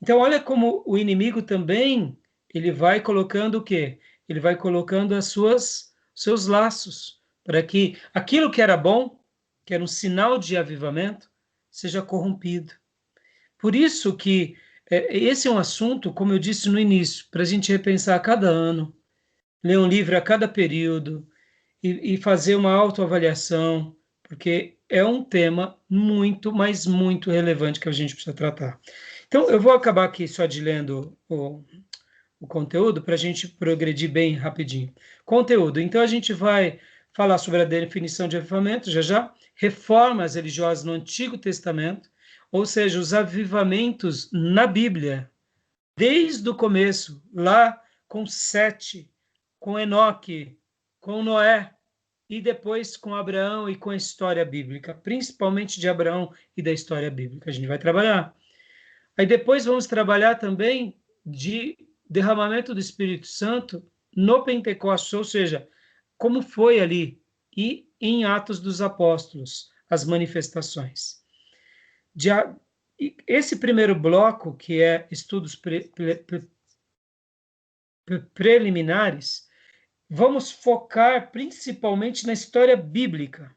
[SPEAKER 1] Então, olha como o inimigo também, ele vai colocando o quê? Ele vai colocando seus laços, para que aquilo que era bom, que era um sinal de avivamento, seja corrompido. Por isso que esse é um assunto, como eu disse no início, para a gente repensar a cada ano, ler um livro a cada período e fazer uma autoavaliação, porque é um tema muito, mas muito relevante que a gente precisa tratar. Então, eu vou acabar aqui só de lendo o conteúdo para a gente progredir bem rapidinho. Conteúdo. Então, a gente vai falar sobre a definição de avivamento, já, reformas religiosas no Antigo Testamento, ou seja, os avivamentos na Bíblia, desde o começo, lá com Sete, com Enoque, com Noé, e depois com Abraão e com a história bíblica, principalmente de Abraão e da história bíblica. A gente vai trabalhar. Aí depois vamos trabalhar também de derramamento do Espírito Santo no Pentecostes, ou seja, como foi ali, e em Atos dos Apóstolos, as manifestações. Esse primeiro bloco, que é estudos preliminares, vamos focar principalmente na história bíblica,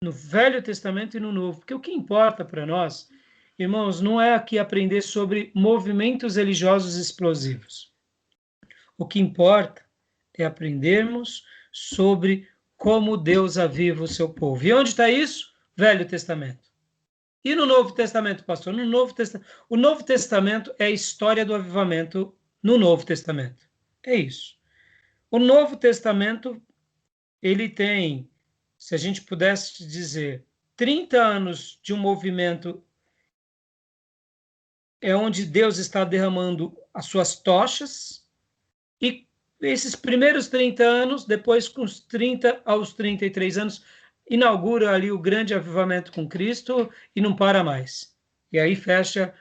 [SPEAKER 1] no Velho Testamento e no Novo, porque o que importa para nós, irmãos, não é aqui aprender sobre movimentos religiosos explosivos. O que importa é aprendermos sobre como Deus aviva o seu povo. E onde está isso? Velho Testamento. E no Novo Testamento, pastor? O Novo Testamento é a história do avivamento no Novo Testamento. É isso. O Novo Testamento, ele tem, se a gente pudesse dizer, 30 anos de um movimento onde Deus está derramando as suas tochas, e esses primeiros 30 anos, depois com os 30 aos 33 anos, inaugura ali o grande avivamento com Cristo e não para mais. E aí fecha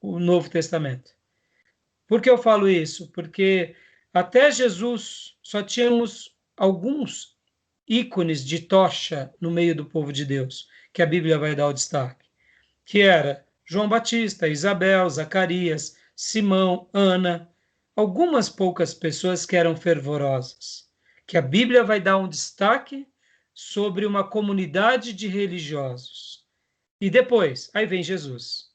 [SPEAKER 1] o Novo Testamento. Por que eu falo isso? Porque até Jesus só tínhamos alguns ícones de tocha no meio do povo de Deus, que a Bíblia vai dar o destaque, que era João Batista, Isabel, Zacarias, Simão, Ana, algumas poucas pessoas que eram fervorosas, que a Bíblia vai dar um destaque sobre uma comunidade de religiosos. E depois, aí vem Jesus.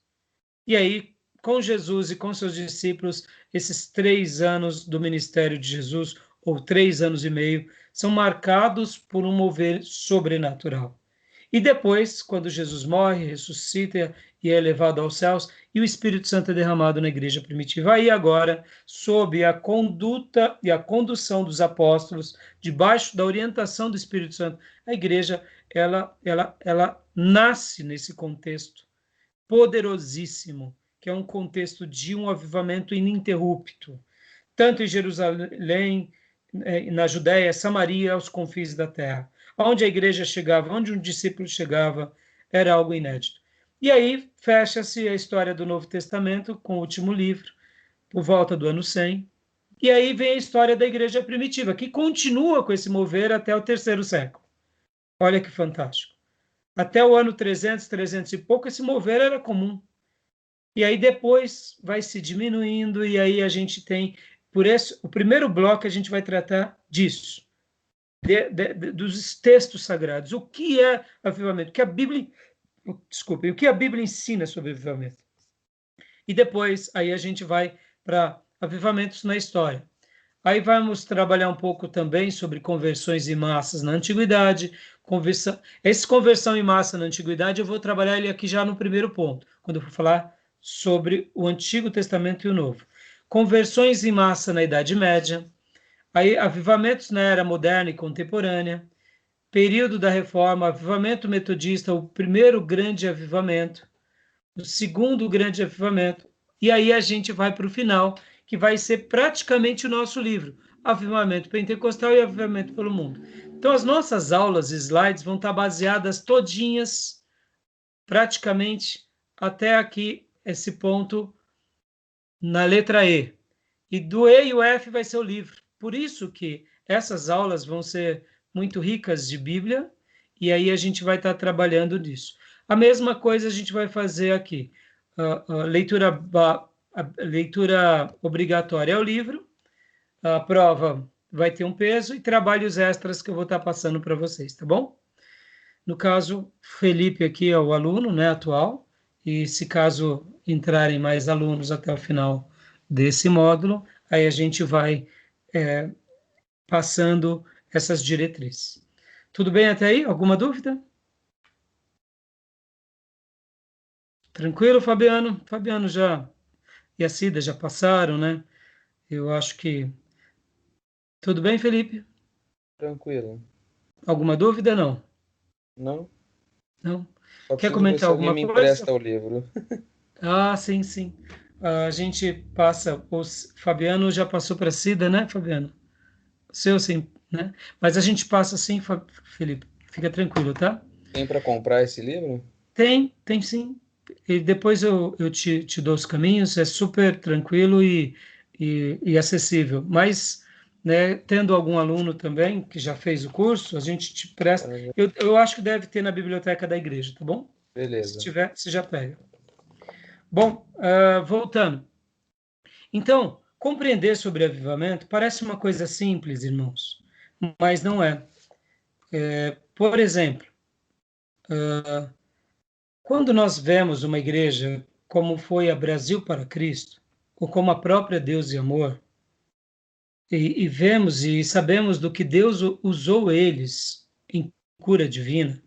[SPEAKER 1] E aí, com Jesus e com seus discípulos, esses 3 anos do ministério de Jesus, ou 3 anos e meio, são marcados por um mover sobrenatural. E depois, quando Jesus morre, ressuscita e é elevado aos céus, e o Espírito Santo é derramado na igreja primitiva. Aí agora, sob a conduta e a condução dos apóstolos, debaixo da orientação do Espírito Santo, a igreja ela nasce nesse contexto poderosíssimo, que é um contexto de um avivamento ininterrupto, tanto em Jerusalém, na Judéia, Samaria, aos confins da terra. Onde a igreja chegava, onde um discípulo chegava, era algo inédito. E aí fecha-se a história do Novo Testamento com o último livro, por volta do ano 100. E aí vem a história da igreja primitiva, que continua com esse mover até o terceiro século. Olha que fantástico. Até o ano 300, 300 e pouco, esse mover era comum. E aí depois vai se diminuindo, e aí a gente tem, por isso, o primeiro bloco a gente vai tratar disso, dos textos sagrados. O que é avivamento? O que a Bíblia, desculpe, o que a Bíblia ensina sobre avivamento? E depois aí a gente vai para avivamentos na história. Aí vamos trabalhar um pouco também sobre conversões em massas na antiguidade. Essa conversão em massa na antiguidade eu vou trabalhar ele aqui já no primeiro ponto, quando eu for falar sobre o Antigo Testamento e o Novo. Conversões em massa na Idade Média, aí avivamentos na Era Moderna e Contemporânea, período da Reforma, avivamento metodista, o primeiro grande avivamento, o segundo grande avivamento, e aí a gente vai para o final, que vai ser praticamente o nosso livro, Avivamento Pentecostal e Avivamento pelo Mundo. Então, as nossas aulas, slides, vão estar baseadas todinhas, praticamente, até aqui, esse ponto, na letra E. E do E e o F vai ser o livro. Por isso que essas aulas vão ser muito ricas de Bíblia, e aí a gente vai estar trabalhando nisso. A mesma coisa a gente vai fazer aqui. A leitura obrigatória é o livro, a prova vai ter um peso e trabalhos extras que eu vou estar passando para vocês, tá bom? No caso, Felipe aqui é o aluno, né, atual, e se caso entrarem mais alunos até o final desse módulo, aí a gente vai passando essas diretrizes. Tudo bem até aí? Alguma dúvida? Tranquilo, Fabiano? Fabiano já e a Cida já passaram, né? Eu acho que... Tudo bem, Felipe?
[SPEAKER 3] Tranquilo.
[SPEAKER 1] Alguma dúvida? Não?
[SPEAKER 3] Não?
[SPEAKER 1] Não?
[SPEAKER 3] Só
[SPEAKER 1] Quer
[SPEAKER 3] preciso ver se
[SPEAKER 1] comentar
[SPEAKER 3] alguém
[SPEAKER 1] alguma
[SPEAKER 3] me
[SPEAKER 1] coisa?
[SPEAKER 3] empresta o livro.
[SPEAKER 1] Ah, sim, sim. A gente passa... Fabiano já passou para a Cida, né, Fabiano? Seu, sim, né? Mas a gente passa sim, Felipe. Fica tranquilo, tá?
[SPEAKER 3] Tem para comprar esse livro?
[SPEAKER 1] Tem sim. E depois eu te dou os caminhos, é super tranquilo e acessível. Mas, né, tendo algum aluno também que já fez o curso, a gente te presta. Eu acho que deve ter na biblioteca da igreja, tá bom? Se
[SPEAKER 3] Beleza.
[SPEAKER 1] tiver, você já pega. Bom, voltando. Então, compreender sobre avivamento parece uma coisa simples, irmãos, mas não é. Por exemplo, quando nós vemos uma igreja como foi a Brasil para Cristo, ou como a própria Deus e Amor, e vemos e sabemos do que Deus usou eles em cura divina,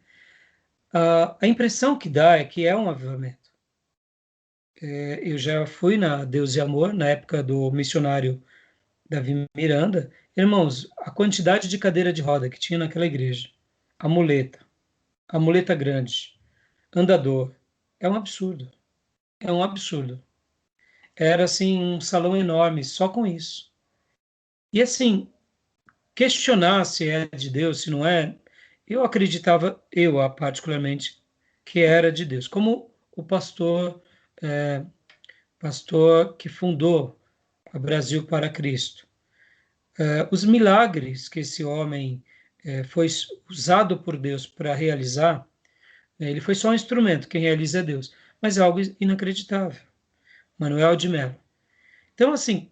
[SPEAKER 1] a impressão que dá é que é um avivamento. Eu já fui na Deus e Amor, na época do missionário Davi Miranda. Irmãos, a quantidade de cadeira de roda que tinha naquela igreja, a muleta grande, andador, é um absurdo. É um absurdo. Era assim um salão enorme só com isso. E assim, questionar se é de Deus, se não é, eu acreditava, particularmente, que era de Deus. Como o pastor que fundou o Brasil para Cristo. Os milagres que esse homem foi usado por Deus para realizar, ele foi só um instrumento, quem realiza é Deus, mas é algo inacreditável. Manuel de Mello. Então, assim,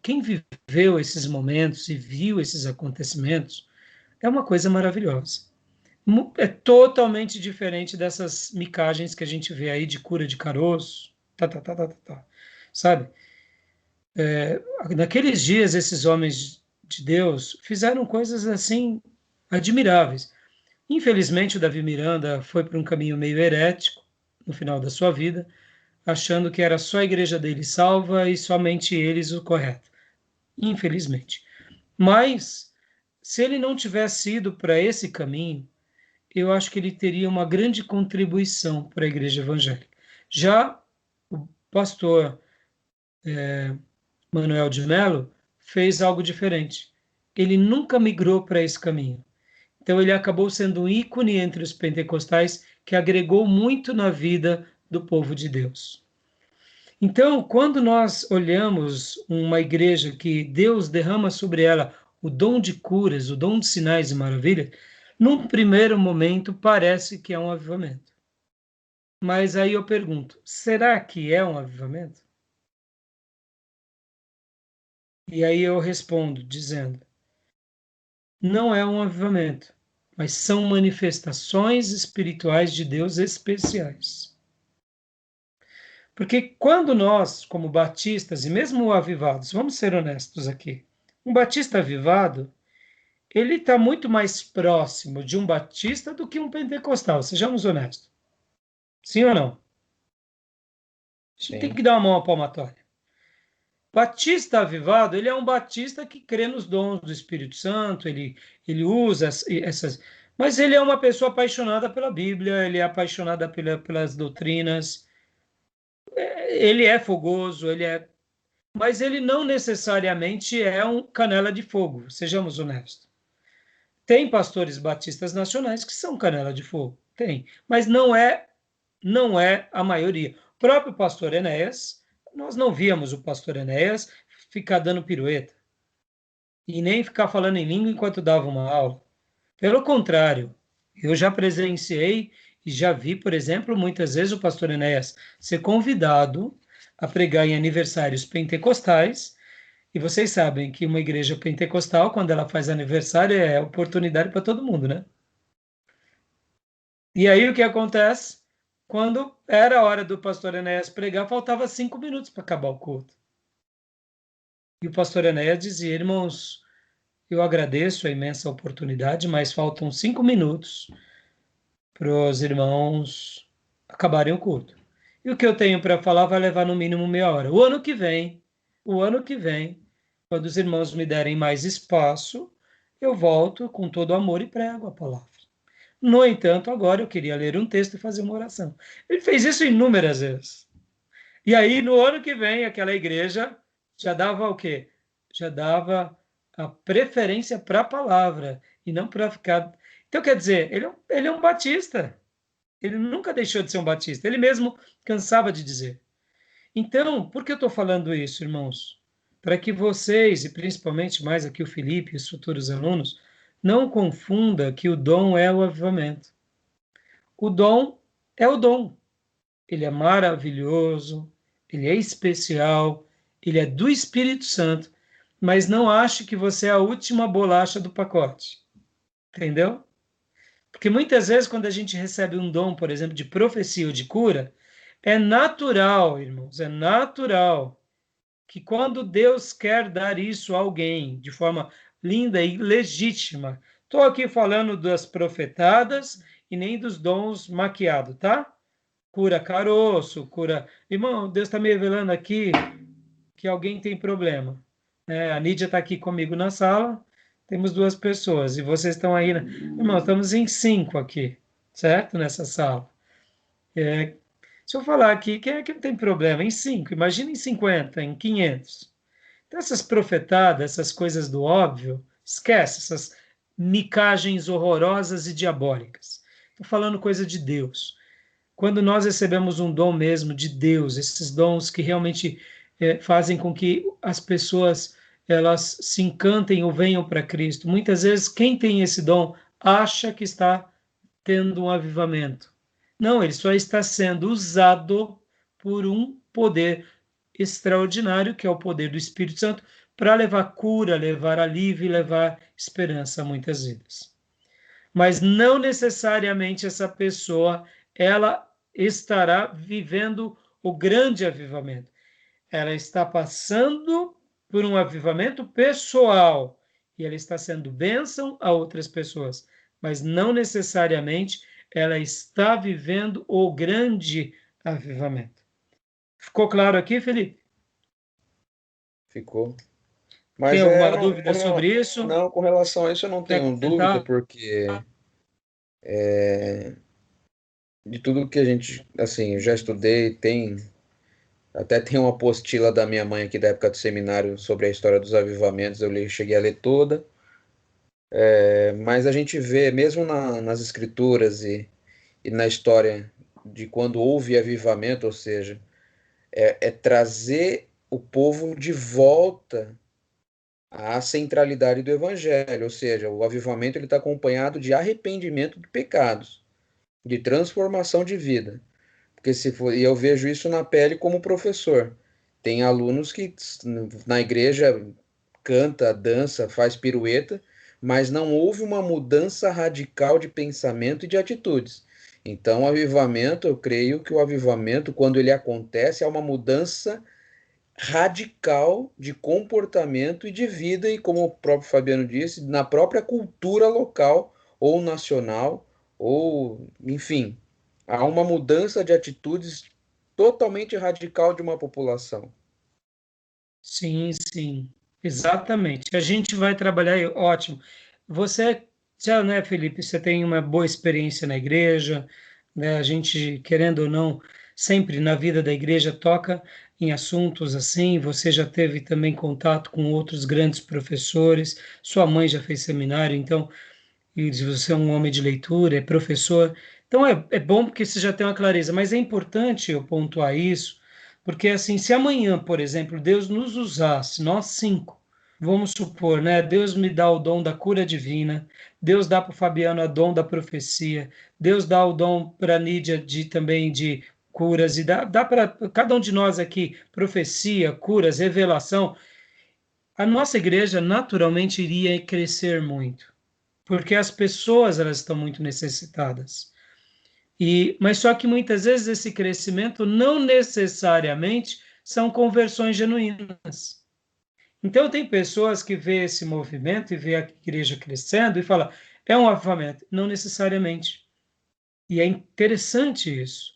[SPEAKER 1] quem viveu esses momentos e viu esses acontecimentos, é uma coisa maravilhosa. É totalmente diferente dessas micagens que a gente vê aí de cura de caroço, sabe? Naqueles dias, esses homens de Deus fizeram coisas assim admiráveis. Infelizmente, o Davi Miranda foi por um caminho meio herético no final da sua vida, achando que era só a igreja dele salva e somente eles o correto. Infelizmente. Mas, se ele não tivesse ido para esse caminho, eu acho que ele teria uma grande contribuição para a igreja evangélica. Já o pastor Manuel de Mello fez algo diferente. Ele nunca migrou para esse caminho. Então, ele acabou sendo um ícone entre os pentecostais que agregou muito na vida do povo de Deus. Então, quando nós olhamos uma igreja que Deus derrama sobre ela o dom de curas, o dom de sinais e maravilhas, num primeiro momento parece que é um avivamento. Mas aí eu pergunto, será que é um avivamento? E aí eu respondo dizendo, não é um avivamento, mas são manifestações espirituais de Deus especiais. Porque quando nós, como batistas e mesmo avivados, vamos ser honestos aqui, um batista avivado, ele está muito mais próximo de um batista do que um pentecostal, sejamos honestos. Sim ou não? A gente tem que dar uma mão à palmatória. Batista avivado, ele é um batista que crê nos dons do Espírito Santo, ele usa essas... Mas ele é uma pessoa apaixonada pela Bíblia, ele é apaixonado pelas doutrinas, ele é fogoso, mas ele não necessariamente é um canela de fogo, sejamos honestos. Tem pastores batistas nacionais que são canela de fogo, tem, mas não é a maioria. O próprio pastor Enéas, nós não víamos o pastor Enéas ficar dando pirueta e nem ficar falando em língua enquanto dava uma aula. Pelo contrário, eu já presenciei e já vi, por exemplo, muitas vezes o pastor Enéas ser convidado a pregar em aniversários pentecostais, e vocês sabem que uma igreja pentecostal, quando ela faz aniversário, é oportunidade para todo mundo, né? E aí o que acontece? Quando era a hora do pastor Enéas pregar, faltava 5 minutos para acabar o culto. E o pastor Enéas dizia, irmãos, eu agradeço a imensa oportunidade, mas faltam 5 minutos para os irmãos acabarem o culto. E o que eu tenho para falar vai levar no mínimo meia hora. O ano que vem, quando os irmãos me derem mais espaço, eu volto com todo amor e prego a palavra. No entanto, agora eu queria ler um texto e fazer uma oração. Ele fez isso inúmeras vezes. E aí, no ano que vem, aquela igreja já dava o quê? Já dava a preferência para a palavra e não para ficar... Então, quer dizer, ele é um batista. Ele nunca deixou de ser um batista. Ele mesmo cansava de dizer. Então, por que eu estou falando isso, irmãos? Para que vocês, e principalmente mais aqui o Felipe e os futuros alunos, não confunda que o dom é o avivamento. O dom é o dom. Ele é maravilhoso, ele é especial, ele é do Espírito Santo, mas não ache que você é a última bolacha do pacote. Entendeu? Porque muitas vezes, quando a gente recebe um dom, por exemplo, de profecia ou de cura, é natural, irmãos, é natural que quando Deus quer dar isso a alguém de forma linda e legítima, estou aqui falando das profetadas e nem dos dons maquiados, tá? Cura caroço, cura... Irmão, Deus está me revelando aqui que alguém tem problema. A Nídia está aqui comigo na sala, temos 2 pessoas, e vocês estão aí... Irmão, estamos em 5 aqui, certo? Nessa sala. Se eu falar aqui, quem é que não tem problema? Em 5, imagina em 50, em 500. Então, essas profetadas, essas coisas do óbvio, esquece essas micagens horrorosas e diabólicas. Estou falando coisa de Deus. Quando nós recebemos um dom mesmo de Deus, esses dons que realmente fazem com que as pessoas elas se encantem ou venham para Cristo. Muitas vezes, quem tem esse dom acha que está tendo um avivamento. Não, ele só está sendo usado por um poder extraordinário, que é o poder do Espírito Santo, para levar cura, levar alívio e levar esperança a muitas vidas. Mas não necessariamente essa pessoa ela estará vivendo o grande avivamento. Ela está passando por um avivamento pessoal e ela está sendo bênção a outras pessoas. mas não necessariamente ela está vivendo o grande avivamento. Ficou claro aqui, Felipe?
[SPEAKER 3] Ficou.
[SPEAKER 1] Tem
[SPEAKER 3] Mas
[SPEAKER 1] alguma dúvida sobre isso?
[SPEAKER 3] não, com relação a isso eu não
[SPEAKER 1] Quer
[SPEAKER 3] tenho dúvida,
[SPEAKER 1] acrescentar?
[SPEAKER 3] porque de tudo que a gente, assim, eu já estudei, até tem uma apostila da minha mãe aqui da época do seminário sobre a história dos avivamentos, cheguei a ler toda, mas a gente vê, mesmo nas escrituras e na história de quando houve avivamento, ou seja, é trazer o povo de volta à centralidade do evangelho, ou seja, o avivamento ele está acompanhado de arrependimento de pecados, de transformação de vida. Porque se for, e eu vejo isso na pele como professor. Tem alunos que na igreja canta, dança, faz pirueta, mas não houve uma mudança radical de pensamento e de atitudes. Então, o avivamento, eu creio que o avivamento, quando ele acontece, é uma mudança radical de comportamento e de vida, e como o próprio Fabiano disse, na própria cultura local ou nacional, ou, enfim, há uma mudança de atitudes totalmente radical de uma população.
[SPEAKER 1] Sim, sim, exatamente. A gente vai trabalhar, ótimo. Você já, né, Felipe, você tem uma boa experiência na igreja, né? A gente, querendo ou não, sempre na vida da igreja toca em assuntos assim. Você já teve também contato com outros grandes professores, sua mãe já fez seminário, então, e você é um homem de leitura, é professor. Então é bom porque você já tem uma clareza, mas é importante eu pontuar isso, porque assim, se amanhã, por exemplo, Deus nos usasse, nós cinco, vamos supor, né? Deus me dá o dom da cura divina, Deus dá para o Fabiano o dom da profecia, Deus dá o dom para a Nídia também de curas, e dá para cada um de nós aqui profecia, curas, revelação. A nossa igreja naturalmente iria crescer muito porque as pessoas elas estão muito necessitadas. Mas só que muitas vezes esse crescimento não necessariamente são conversões genuínas. Então tem pessoas que vê esse movimento e vê a igreja crescendo e fala, é um avivamento. Não necessariamente. E é interessante isso,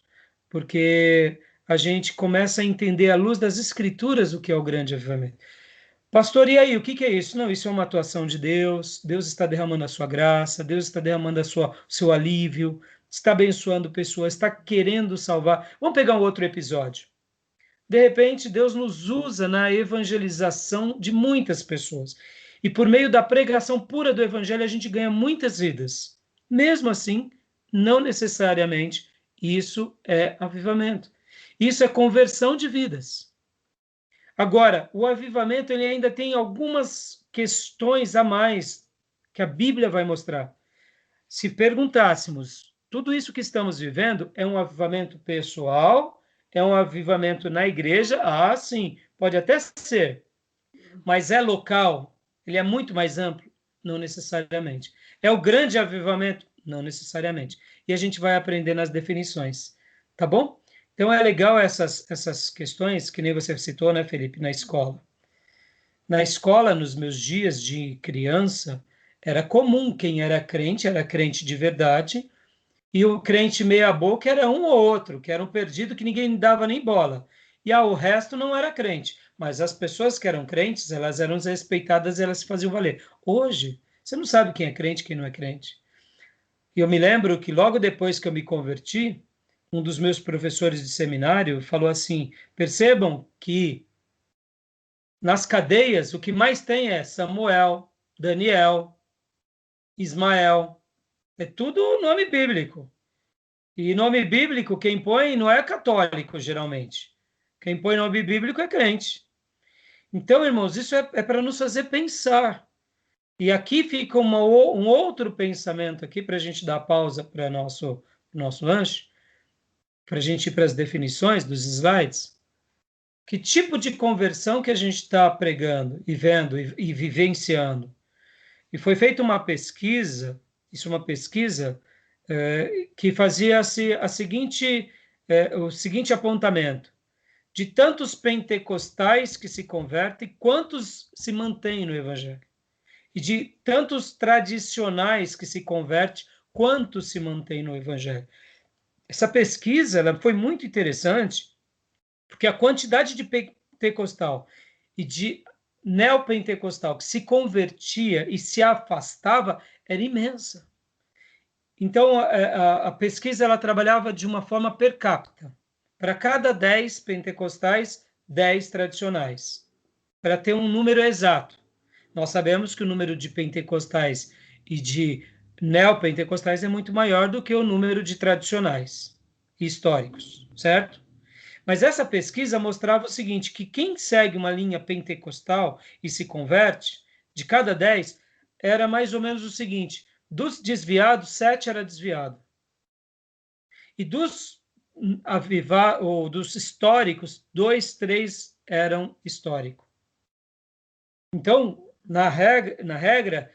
[SPEAKER 1] porque a gente começa a entender à luz das escrituras o que é o grande avivamento. Pastor, e aí, o que que é isso? Não, isso é uma atuação de Deus, Deus está derramando a sua graça, Deus está derramando seu alívio, está abençoando pessoas, está querendo salvar. Vamos pegar um outro episódio. De repente, Deus nos usa na evangelização de muitas pessoas. E por meio da pregação pura do evangelho, a gente ganha muitas vidas. Mesmo assim, não necessariamente isso é avivamento. Isso é conversão de vidas. Agora, o avivamento ele ainda tem algumas questões a mais que a Bíblia vai mostrar. Se perguntássemos, tudo isso que estamos vivendo é um avivamento pessoal? É um avivamento na igreja? Ah, sim, pode até ser. Mas é local? Ele é muito mais amplo? Não necessariamente. É o grande avivamento? Não necessariamente. E a gente vai aprender nas definições. Tá bom? Então é legal essas questões, que nem você citou, né, Felipe, na escola. Na escola, nos meus dias de criança, era comum quem era crente de verdade, e o crente meia-boca era um ou outro, que era um perdido que ninguém dava nem bola. E o resto não era crente. Mas as pessoas que eram crentes, elas eram respeitadas e elas se faziam valer. Hoje, você não sabe quem é crente e quem não é crente. E eu me lembro que logo depois que eu me converti, um dos meus professores de seminário falou assim: percebam que nas cadeias o que mais tem é Samuel, Daniel, Ismael. É tudo nome bíblico. E nome bíblico, quem põe não é católico, geralmente. Quem põe nome bíblico é crente. Então, irmãos, isso é para nos fazer pensar. E aqui fica um outro pensamento aqui para a gente dar pausa para nosso lanche, para a gente ir para as definições dos slides. Que tipo de conversão que a gente está pregando e vendo e vivenciando? E foi feita uma pesquisa, que fazia-se o seguinte apontamento: de tantos pentecostais que se convertem, quantos se mantêm no Evangelho? e de tantos tradicionais que se converte, quanto se mantém no Evangelho. Essa pesquisa ela foi muito interessante, porque a quantidade de pentecostal e de neopentecostal que se convertia e se afastava era imensa. Então, a pesquisa ela trabalhava de uma forma per capita. Para cada 10 pentecostais, 10 tradicionais. Para ter um número exato. Nós sabemos que o número de pentecostais e de neopentecostais é muito maior do que o número de tradicionais históricos, certo? Mas essa pesquisa mostrava o seguinte, que quem segue uma linha pentecostal e se converte, de cada 10, era mais ou menos o seguinte, dos desviados, 7 era desviado. E dos ou dos históricos, 2, 3 eram históricos. Então, na regra,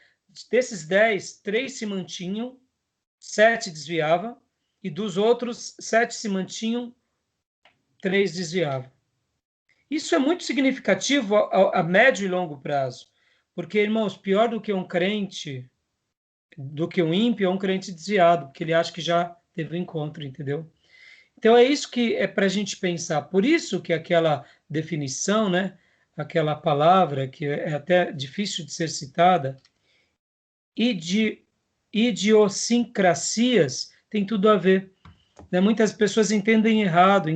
[SPEAKER 1] desses 10, 3 se mantinham, 7 desviavam, e dos outros, 7 se mantinham, 3 desviavam. Isso é muito significativo a médio e longo prazo, porque, irmãos, pior do que um crente, do que um ímpio, é um crente desviado, porque ele acha que já teve um encontro, entendeu? Então, é isso que é para a gente pensar. Por isso que aquela definição, né, aquela palavra que é até difícil de ser citada, idiosincrasias, tem tudo a ver. Né? Muitas pessoas entendem errado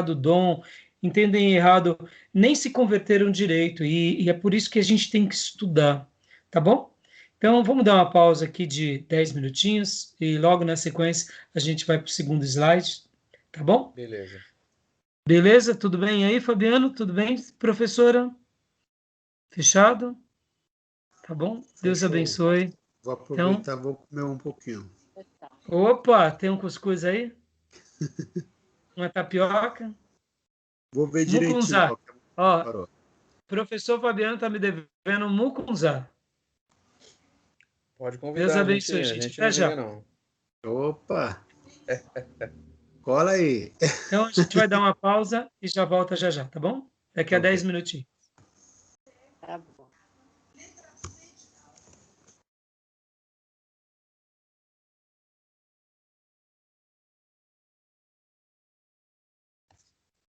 [SPEAKER 1] o dom, entendem errado, nem se converteram direito, e é por isso que a gente tem que estudar, tá bom? Então, vamos dar uma pausa aqui de 10 minutinhos, e logo na sequência a gente vai para o segundo slide, tá bom?
[SPEAKER 3] Beleza.
[SPEAKER 1] Beleza? Tudo bem aí, Fabiano? Tudo bem, professora? Fechado? Tá bom? Deus
[SPEAKER 4] Fechou.
[SPEAKER 1] abençoe.
[SPEAKER 4] Vou aproveitar, vou comer um pouquinho.
[SPEAKER 1] Opa, tem um cuscuz aí? Uma tapioca?
[SPEAKER 4] Vou ver direitinho.
[SPEAKER 1] Mucunzá. Ó,
[SPEAKER 4] Parou.
[SPEAKER 1] professor Fabiano está me devendo um mucunzá.
[SPEAKER 3] Pode convidar,
[SPEAKER 1] Deus abençoe,
[SPEAKER 3] a
[SPEAKER 1] gente.
[SPEAKER 3] gente
[SPEAKER 1] Até
[SPEAKER 3] não
[SPEAKER 1] já.
[SPEAKER 3] liga, não.
[SPEAKER 4] Opa! Cola aí.
[SPEAKER 1] Então, a gente vai dar uma pausa e já volta já já, tá bom? Daqui a 10 minutinhos.
[SPEAKER 2] Tá bom.